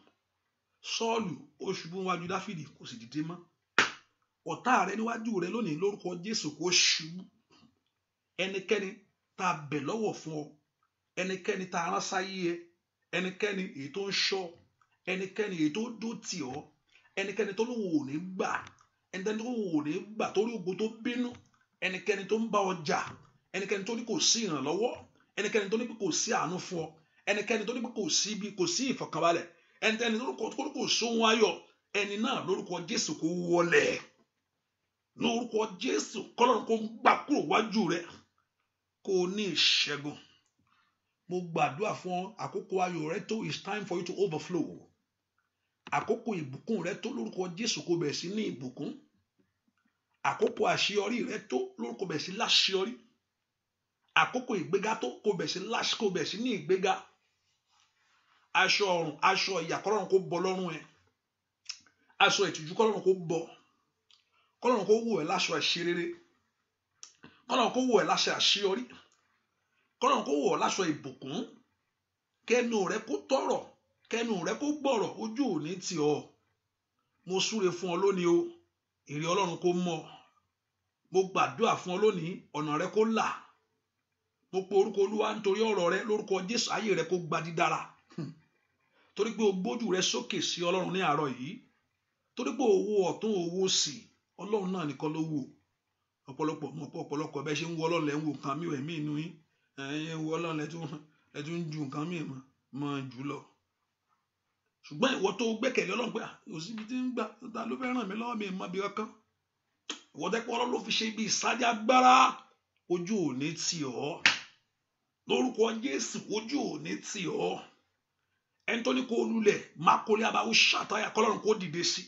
Sọ́ọ̀lù ó ṣubú níwájú Dáfídì kò sì dìde mọ́. Ọ̀tá rẹ níwájú rẹ lónìí, lórúkọ Jésù kó ṣubú. Ẹnikẹ́ni tá a bẹ̀ lọ́wọ́ fún ọ, ẹnikẹ́ni tá a rán sáyé ẹ, ẹnikẹ́ni èyí tó ń ṣọ́, ẹnikẹ́ni èyí tó dó tì ọ́, ẹnikẹ́ni tó lóun ò ní gbà, ẹnikẹ́ni tó lóun ò ní gbà torí ogun tó bínú, ẹnikẹ́ni tó ń bá ọ jà, ẹnikẹ́ni tó ní kò sí ìrànlọ́wọ́, ẹnikẹ́ni tó ní kò sí àánú fún ọ, ẹnikẹ́ni tó ní kò sí ibi, kò sí ìfọ̀kànbalẹ̀, ẹnikẹ́ni tó ní kò sóhun ayọ̀, ẹni náà lórúkọ Jésù kó wọlẹ̀. Lórúkọ Jésù kọ́lọ́run kó gbà kúrò wájú rẹ, kó ní ìṣẹ́gun. Mo gbàdúrà fún ọ, àkókò ayọ̀ rẹ tó, it's time for you to overflow. Àkókò ìbùkún rẹ tó, lórúkọ Jésù kó bẹ̀rẹ̀ sí ní ìbùkún. Àkókò àṣeyọrí rẹ tó, lórúkọ bẹ̀rẹ̀ sí láṣeyọrí. Àkókò ìgbéga tó, kó bẹ̀rẹ̀ sí ní ìgbéga. Aṣọ ọ̀run, aṣọ ìyà kọ́lọ́run kó bọ́ lọ́rùn ẹ. Aṣọ ìtìjú kọ́lọ́run kó bọ́. Kọ́lọ́run kó wọ̀ ẹ́ láṣọ àṣeyọrí. Kọ́lọ́run kó wọ̀ ẹ́ láṣọ àṣeyọrí. Kọ́lọ́run kó wọ̀ ẹ́ láṣọ ìbùkún. Kẹ́nu rẹ kó tọrọ, kẹ́nu rẹ kó gbọ́rọ̀, ojú ò ní tì ọ́. Mo súre fún ọ lónìí o, ire Ọlọ́run kó mọ́. Mo gbàdúrà fún ọ lónìí, ọ̀nà rẹ kó là. Mo pe orúkọ Olúwa nítorí ọ̀rọ̀ rẹ, lórúkọ Jésù ayé rẹ kó gba dídára. Torí pé o gbójú rẹ sókè sí Ọlọ́run ní àárọ̀ yìí. Torí pé owó ọ̀tún owó sì, Ọlọ́run náà nìkan ló wò. Ọ̀pọ̀lọpọ̀ bẹ́ẹ̀ ṣe ń wo Ọlọ́run lẹ́ ń wo nǹkan mìíràn mí inú yín. Ẹ̀yin wo Ọlọ́run lẹ́ tún ń ju nǹkan mìíràn mọ́ jù lọ. Ṣùgbọ́n ìwọ tó gbẹ́kẹ̀lé Ọlọ́run pé òsibí tí ń gbà, ta ló fẹ́ ràn mí lọ́wọ́ mi mọ́ bí kankan. Ìwọ tẹ́pọ̀ Ọlọ́run ló fi ṣe ibi ìsájà agbára, ojú ò ní tì ọ́. Lórúkọ Jésù ojú ò ní tì ọ́. Ẹni tó ní kó lulẹ̀ máa kólé abáwò ṣàtàyà kọ́lọ́run kó dìde sí.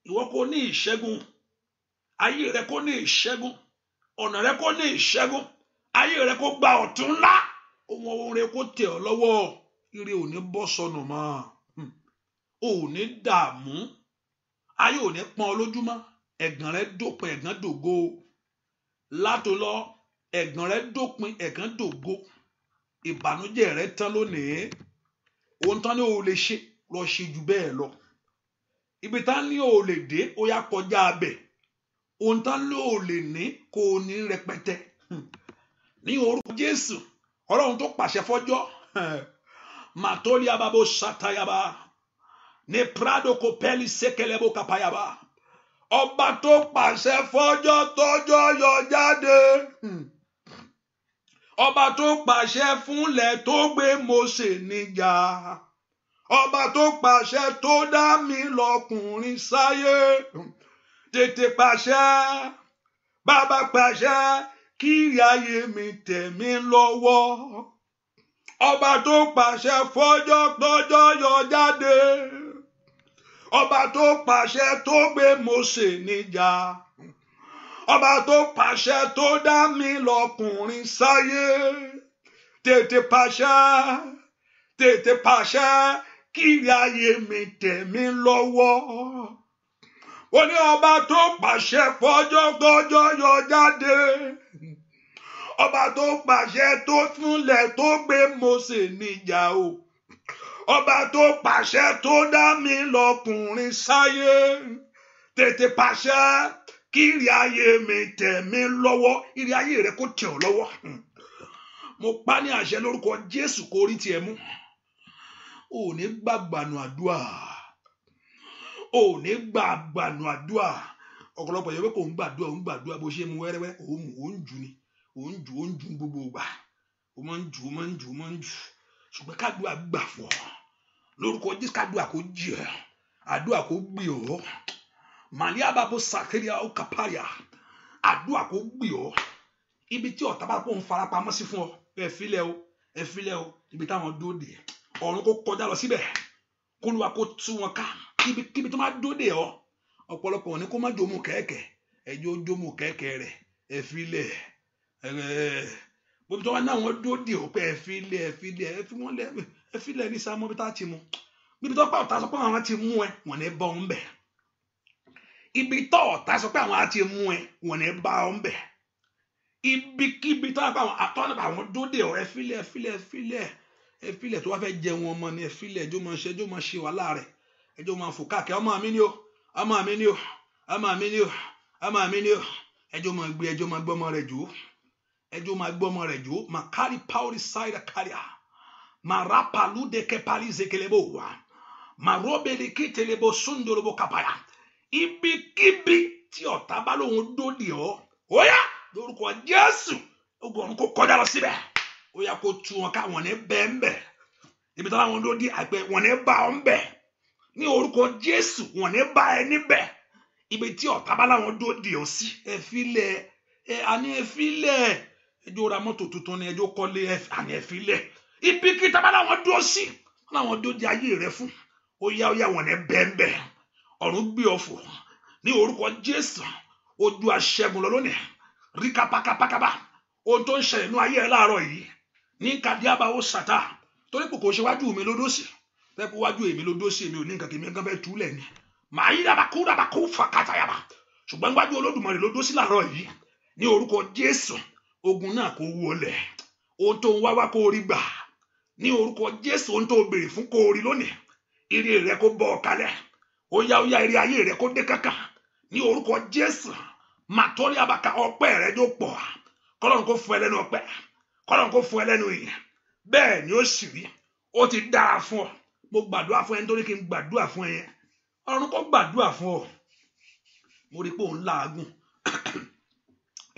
Ìwọ kó ní ìṣẹ́gun, ayé rẹ kó ní ìṣẹ́gun, ọ̀nà rẹ kó ní ìṣẹ́gun, ayé rẹ kó gba ọ̀tún ńlá, ohun rẹ kó tẹ̀ ọ́ lọ́wọ́. Ire ò ní bọ́ sọnù mọ́, ò ní dààmú, ayé ò ní pọ́n ọ lójúmọ́. Ẹ̀gàn rẹ dópin, ẹ̀gàn dògo. Látòlọ ẹ̀gàn rẹ dópin, ẹ̀gàn dògo. Ìbànújẹ́ rẹ tán lónìí. Ohun tán ní o lè ṣe, lọ ṣe jù bẹ́ẹ̀ lọ. Ibi tán ní o lè dé, ó yá kọjá abẹ. Ohun tán ní o lè ní, kò ní rẹpẹtẹ. Ní orúkọ Jésù, Ọlọ́run tó pàṣẹ fọ́jọ́, màtólì ababo ṣàtàyàbá, ní prado kopeli sekelebo kapayaba. Ọba tó pàṣẹ fọ́jọ́ tọ́jọ́ yọ jáde. Ọba tó pàṣẹ fúnlẹ̀ tó gbé Mósè níjà. Ọba tó pàṣẹ tó dá mi lọ́kùnrin sáyé. Tètè pàṣẹ, bàbá pàṣẹ, kí ayé mi tẹ̀ mí lọ́wọ́. Ọba tó pàṣẹ fọ́jọ́ tọ́jọ́ yọ jáde. Ọba tó pàṣẹ tó gbé Mósè níjà. Ọba tó pàṣẹ tó dá mi lọ́kùnrin sáyé. Tètè pàṣẹ, tètè pàṣẹ kíri ayé mi tẹ̀ mí lọ́wọ́. Ó ní ọba tó pàṣẹ fọjọ́ gbọ́jọ́ yọ jáde. Ọba tó pàṣẹ tó túnlẹ̀ tó gbé Mósè níjà o. Ọba tó pàṣẹ tó dá mi lọ́kùnrin sáyé. Tètè pàṣẹ kíri ayé mi tẹ̀ mí lọ́wọ́. Ìrì ayé rẹ kó tẹ̀ ọ́ lọ́wọ́. Mo pa ní àṣẹ lórúkọ Jésù kó rí tiẹ̀ mú. Ò ní gbàgbànú àdúrà. Ò ní gbàgbànú àdúrà. Ọ̀pọ̀lọpọ̀ yẹ pé kò ń gbàdúrà bó ṣe mú wẹ́rẹ́wẹ́ òun jù ni. Òun jù gbogbo ìgbà. Ó máa ń jù. Ṣùgbọ́n kádùá gbà fún ọ. Lórúkọ Jésù kádùá kó jì ọ́. Àdúrà kó gbì ọ́. Màlíà bàbá sàkérìà ó kàpáyà. Àdúrà kó gbì ọ́. Ibi tí ọ̀tá bá kó ń farapamọ́ sí fún ọ. Ẹ filẹ̀ o. Ibi táwọn dóde. Ọ̀run kó kọjá lọ síbẹ̀. Kólúwa kó tú wọn ká. Kíbi tó máa dóde ọ. Ọ̀pọ̀lọpọ̀ ní kó má jomu kẹ̀kẹ́. Ẹjọ́ jomu kẹ̀kẹ́ rẹ̀. Ẹ filẹ̀. Bó tó wá náà wọ́n dóde ọ pé ẹ filẹ̀ ní sáà mọ́ bí tá ti mú. Níbi tó pa ọ̀tá sọ pé àwọn ti mú ẹ, wọ́n ní bọ́ ń bẹ̀. Ibi tó ọ̀tá sọ pé àwọn ti mú ẹ, wọ́n ní bá ọ ń bẹ̀. Ibikíbi tó wá pa àwọn àtọ́nà àwọn dóde ọ, ẹ filẹ̀ tó wá fẹ́ jẹ wọn ọmọ ni ẹ filẹ̀ ẹjọ́ máa ṣe wàhálà rẹ̀. Ẹjọ́ máa fò káàkiri ọmọ mi ni o. Ẹjọ́ máa gbé ọmọ rẹ̀ jù. Ẹjọ́ máa gbọ́ ọmọ rẹ̀ jù. Makari pauri saida karia. Marapalu de kepali zekelebo wa. Marobe de kitelebo sundorobo kapaya. Ibikíbi tí ọ̀tá bá lóhun dóde ọ. Óyá lórúkọ Jésù. Ogun kó kọjá lọ síbẹ̀. Óyá kó tú wọn ká wọn ní bẹ́ẹ̀. Ibi tó láwọn dóde àgbẹ̀ wọn ní bá ọ ń bẹ̀. Ní orúkọ Jésù wọn ní bá ẹ níbẹ̀. Ibi tí ọ̀tá bá láwọn dóde ọ sí. Ẹ filẹ̀. Ẹ filẹ̀. Ẹjọ́ ra mọ́tò tuntun ni ẹjọ́ kọ́lé ẹ filẹ̀. Ibi kí tá bá láwọn dó sí. Láwọn dóde ayé rẹ fún. Óyá wọn ní bẹ́ẹ̀. Ọ̀run gbé ọ fò. Ní orúkọ Jésù. Ojú aṣẹ́gun lọ lónìí. Rí kápákápákápá. Ohun tó ń ṣẹlẹ̀ nínú ayé ẹ láàárọ̀ yìí. Ní kàdíàbà ó ṣàtà. Torí pé kò ṣe wájú mi lódó sí. Tẹ́kù wájú èmi lódó sí mi ò ní nǹkan kí mi gan fẹ́ túlẹ̀ ni. Màá yí dàbàkú fàkàtàyàbà. Ṣùgbọ́n wájú Olódùmarè lódó sí láàárọ̀ yìí. Ní orúkọ Jésù. Ogun náà kó wọlé. Ohun tó ń wá kó rí gbà. Ní orúkọ Jésù ohun tó béèrè fún kó rí lónìí. Ire rẹ kó bọ́ ọ kalẹ̀. Óyá ire ayé rẹ kó dé kankan. Ní orúkọ Jésù. Màtọ́rí àbàkà ọpẹ́ rẹ yóò pọ̀. Kọ́lọ́run kó fún ẹ lẹ́nu ọpẹ́. Kọ́lọ́run kó fún ẹ lẹ́nu ìyìn. Bẹ́ẹ̀ ni ó sì rí. Ó ti dára fún ọ. Mo gbàdúrà fún ẹ nítorí kí n gbàdúrà fún ẹ yẹn. Ọ̀run kó gbàdúrà fún ọ. Mo rí pé òun láàgùn.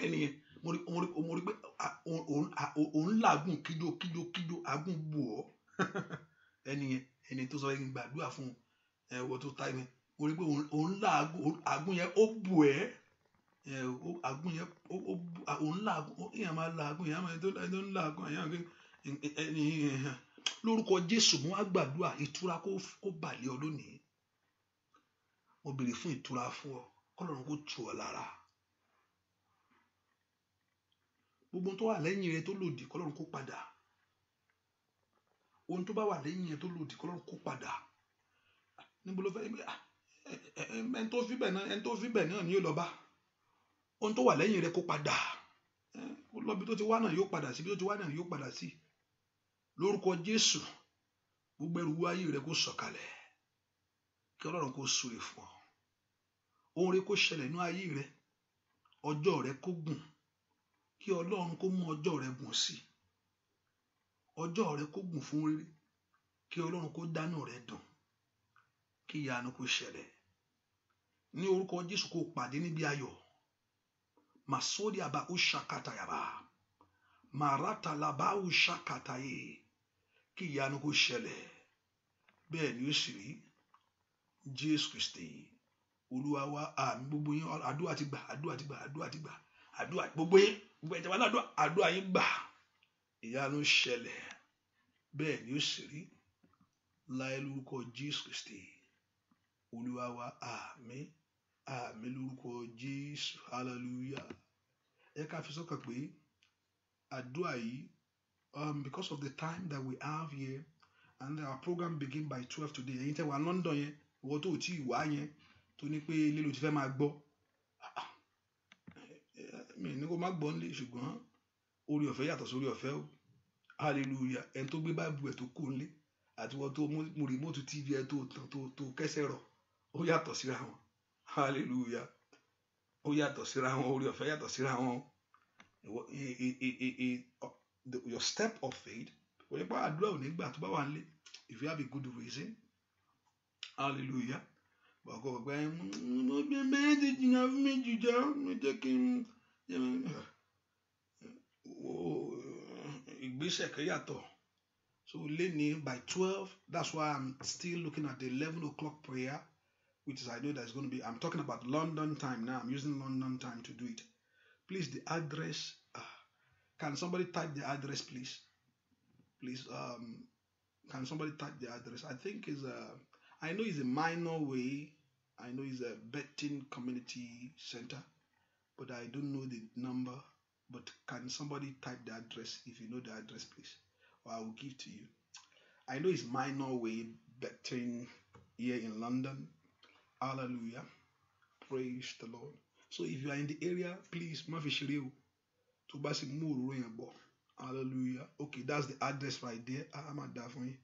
Ẹni yẹn mo rí pé òun láàgùn kíjó àgùn bù ọ. Ẹni tó sọ yẹn gbàdúrà fún ẹwọ tó táì mi. Mo rí pé òun láàgùn àgùn yẹn ó bù ẹ. Àgùn yẹn òun láàgùn èèyàn máa láàgùn èèyàn máa tó ń láàgùn èèyàn lórúkọ Jésù mo wá gbàdúrà ìtura kó balẹ̀ ọ lónìí. Mo béèrè fún ìtura fún ọ kọ́lọ́run kó tù ọ lára. Gbogbo tó wà lẹ́yìn rẹ tó lòdì kọ́lọ́run kó padà. Ohun tó bá wà lẹ́yìn rẹ tó lòdì kọ́lọ́run kó padà. Níbo ló fẹ́ ẹni tó fi bẹ̀ náà ni yóò lọ bá. Ohun tó wà lẹ́yìn rẹ kó padà. Ó lọ bí tó ti wá náà yóò padà sí. Bí tó ti wá náà yóò padà sí. Lórúkọ Jésù gbogbo ẹrù ayé rẹ kó sọ̀kalẹ̀. Kí Ọlọ́run kó súre fún ọ. Ohun rere kó ṣẹlẹ̀ nínú ayé rẹ. Ọjọ́ rẹ kó gùn. Kí Ọlọ́run kó mú ọjọ́ rẹ gùn sí. Ọjọ́ rẹ kó gùn fún rere. Kí Ọlọ́run kó dánú rẹ dùn. Kí ìyanu kó ṣẹlẹ̀. Ní orúkọ Jésù kó pàdé níbi ayọ̀. Masodi aba ushakata yaba. Marata laba ushakata ye. Kí ìyanu kó ṣẹlẹ̀. Bẹ́ẹ̀ ni ó sì rí. Jésù Kristi Olúwa wa àmín. Gbogbo yín àdúrà ti gbà. Àdúrà gbogbo yín ẹ̀jẹ̀ wà ládùúrà. Àdúrà yín gbà. Ìyanu ṣẹlẹ̀. Bẹ́ẹ̀ ni ó sì rí. Láì lórúkọ Jésù Kristi Olúwa wa àmín. Àmín lórúkọ Jésù. Hallelujah. Ẹ ká fi sọ́kàn pé àdúrà yìí because of the time that we have here, and our program begin by 12 today. Ẹ̀yin tẹ́ wà London yẹn, ìwọ tó ti wá yẹn tó ní pé lílo ti fẹ́ máa gbọ́. Mi ní kó má gbọ́ nílé ṣùgbọ́n orí ọ̀fẹ́ yàtọ̀ sórí ọ̀fẹ́ o. Hallelujah. Ẹni tó gbé báìbù ẹ̀ tó kó nílé àti wọ́n tó mú remote TV ẹ̀ tó kẹ́sẹ̀ rọ̀ ó yàtọ̀ síra wọn. Hallelujah. Ó yàtọ̀ síra wọn, orí ọ̀fẹ́ yàtọ̀ síra wọn. Your step of faith, if you have a good reason, hallelujah. So by 12, that's why I'm still looking at the 11 o'clock prayer, which is I know that's going to be, I'm talking about London time now. I'm using London time to do it. Please, the address, can somebody type the address, please? Please, can somebody type the address? I think I know it's a minor way. I know it's a Betting Community Center, but I don't know the number. But can somebody type the address if you know the address, please? Or I will give to you. I know it's minor way Betting here in London. Hallelujah. Praise the Lord. So if you are in the area, please, to basi more rainbow. Hallelujah. Okay, that's the address right there. I'm at that for you.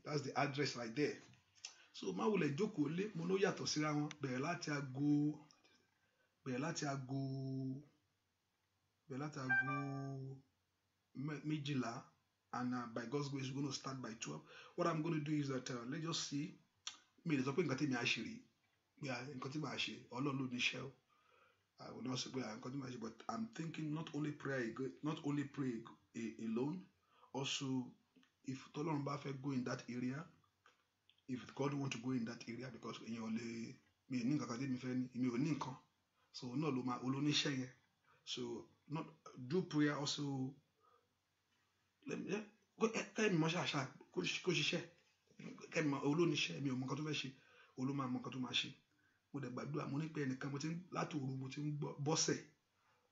That's the address right there. So ma wole jókòó lé mo no yàtọ̀ síra wọn bẹ̀rẹ̀ láti aago méjìlá, and by God's grace we're going to start by 12. What I'm going to do is that let's just see. Me lè sọ pé nǹkan tí mi á ṣe rí. Nǹkan tí màá ṣe Ọlọ́run ló ní iṣẹ́ o. I will not say nǹkan tí màá ṣe, but I'm thinking not only pray alone, also if Ọlọ́run bá fẹ́ go in that area, if God want to go in that area, because mi ò ní nǹkan tí mi fẹ́ ní, mi ò ní nǹkan, so náà ló máa olóníṣẹ́ yẹn. So not do prayer also. Kẹ́mi mọ́ ṣàṣà kó ṣiṣẹ́. Kẹ́mi mọ́ olóníṣẹ́, mi ò mọ nǹkan tó fẹ́ ṣe, olóma mọ nǹkan tó máa ṣe. Mo dẹ̀ gbàdúrà, mo ní pé ẹnìkan láti òru mo ti ń gbọ́ bọ́sẹ̀.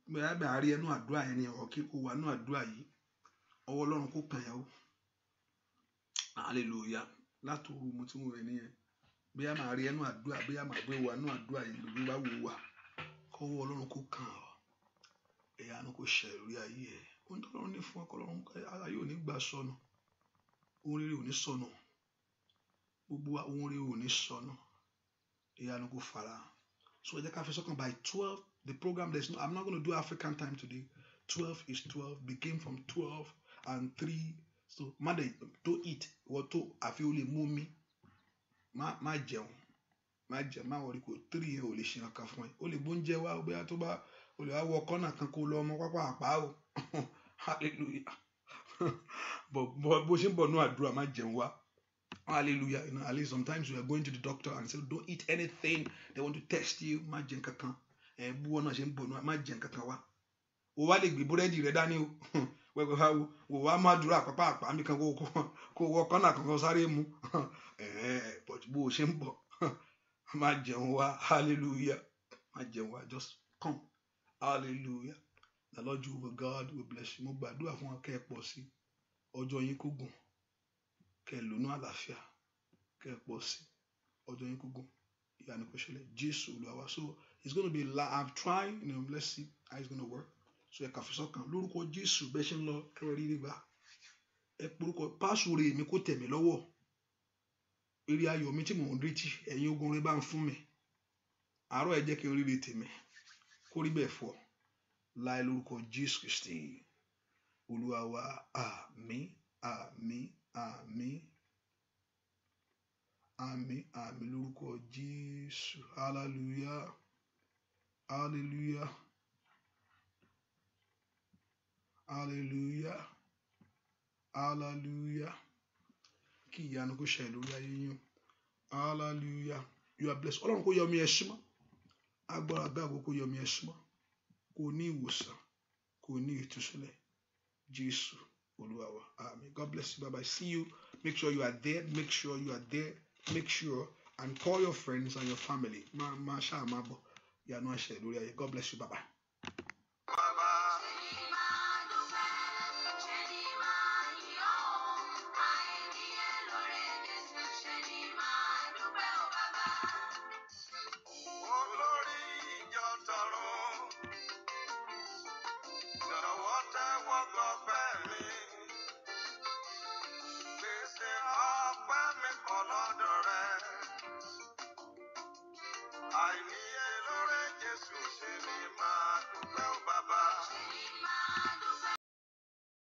Mo yà bẹ̀ àárí ẹnu àdúrà yẹn ni ọ̀kí kó wà nú àdúrà yìí. Ọwọ́ Ọlọ́run kó kàn yẹn o. Hallelujah. Láti òru mo ti ń rẹ̀ nìyẹn. Bí a máa rí ẹnu àdúrà, bí a máa gbé wà nú àdúrà yẹn lórí wá wò wá. Kọ́wọ́ Ọlọ́run kó kàn ọ́. Ìyanu kó ṣẹ lórí ayé ẹ̀. Ohun tó Ọlọ́run ní fún ọkọ Ọlọ́run ayé ò ní gbà sọnù. Ohun rere ò ní sọnù. Gbogbo ohun rere ò ní sọnù. Ìyanu kó fara. So ẹ jẹ́ ká fi sọ́kàn by 12, the program, I'm not going to do African time today. 12 is 12, begin from 12 and 3. So Monday to eat, what to àfi ó lè mú mi. Má jẹun. Má wọrí kó 3 ò lè ṣe nǹkan fún ẹ. Ó lè gbóúnjẹ wá bóyá tó bá ó lè wá wọ kọ́nà kan kó lọ ọmọ pápá àpá o. Hallelujah. Bó ṣe ń bọ̀ nú àdúrà má jẹun wá. Hallelujah. You know, at least sometimes we are going to the doctor and say, don't eat anything. They want to test you. Má jẹ nǹkan kan. Bú ọ̀nà ṣe ń bọ̀ nú má jẹ nǹkan kan wá. O wá lè gbé búrẹ́dì rẹ dání o. Wò wá má dúrà pápá àpá mi kan kó wọ kọ́nà kan kó sáré mu. But bó ṣe ń bọ̀ má jẹun wá. Hallelujah. Má jẹun wá. Just come. Hallelujah. The Lord Jehovah God will bless you. Mo gbàdúrà fún wa kẹ́ ẹ pọ̀ sí. Ọjọ́ yín kó gùn. Kẹ́ ẹ lónú àlàáfíà. Kẹ́ ẹ pọ̀ sí. Ọjọ́ yín kó gùn. Ìyanu kó ṣẹlẹ̀. Jésù Olúwa wa. So it's going to be I'm trying, let's see how it's going to work. So ẹ kà fi sọ́kàn lórúkọ Jésù bẹ́ẹ̀ ṣe ń lọ kẹrẹ rírí gbà. Ẹ porúkọ pásòrè mi kó tẹ̀ mí lọ́wọ́. Eré ayọ̀ mi tí mò ń retí ẹ̀yin ogun rẹ bá ń fún mi. Àárọ̀ ẹ jẹ́ kí n ríre tèmi. Kó rí bẹ́ẹ̀ fọ́. Láì lórúkọ Jésù Kristi. Olúwa wa, àmín, àmín, àmín. Àmín, àmín lórúkọ Jésù. Hallelujah. Hallelujah. Hallelujah. Hallelujah. Kí ìyanu kó ṣẹlẹ̀ lórí ayé yín. Hallelujah. You are blessed. Ọlọ́run kó yọ mí ẹṣin mọ́. Agbára gáàgó kó yọ mí ẹṣin mọ́. Kó ní ìwòsàn. Kó ní ìtúsílẹ̀. Jésù Olúwa wa. Amen. God bless you. Bye bye. See you. Make sure you are there. Make sure you are there. Make sure and call your friends and your family. Ma sha ma bo. Ìyanu á ṣẹlẹ̀ lórí ayé. God bless you. Bye bye.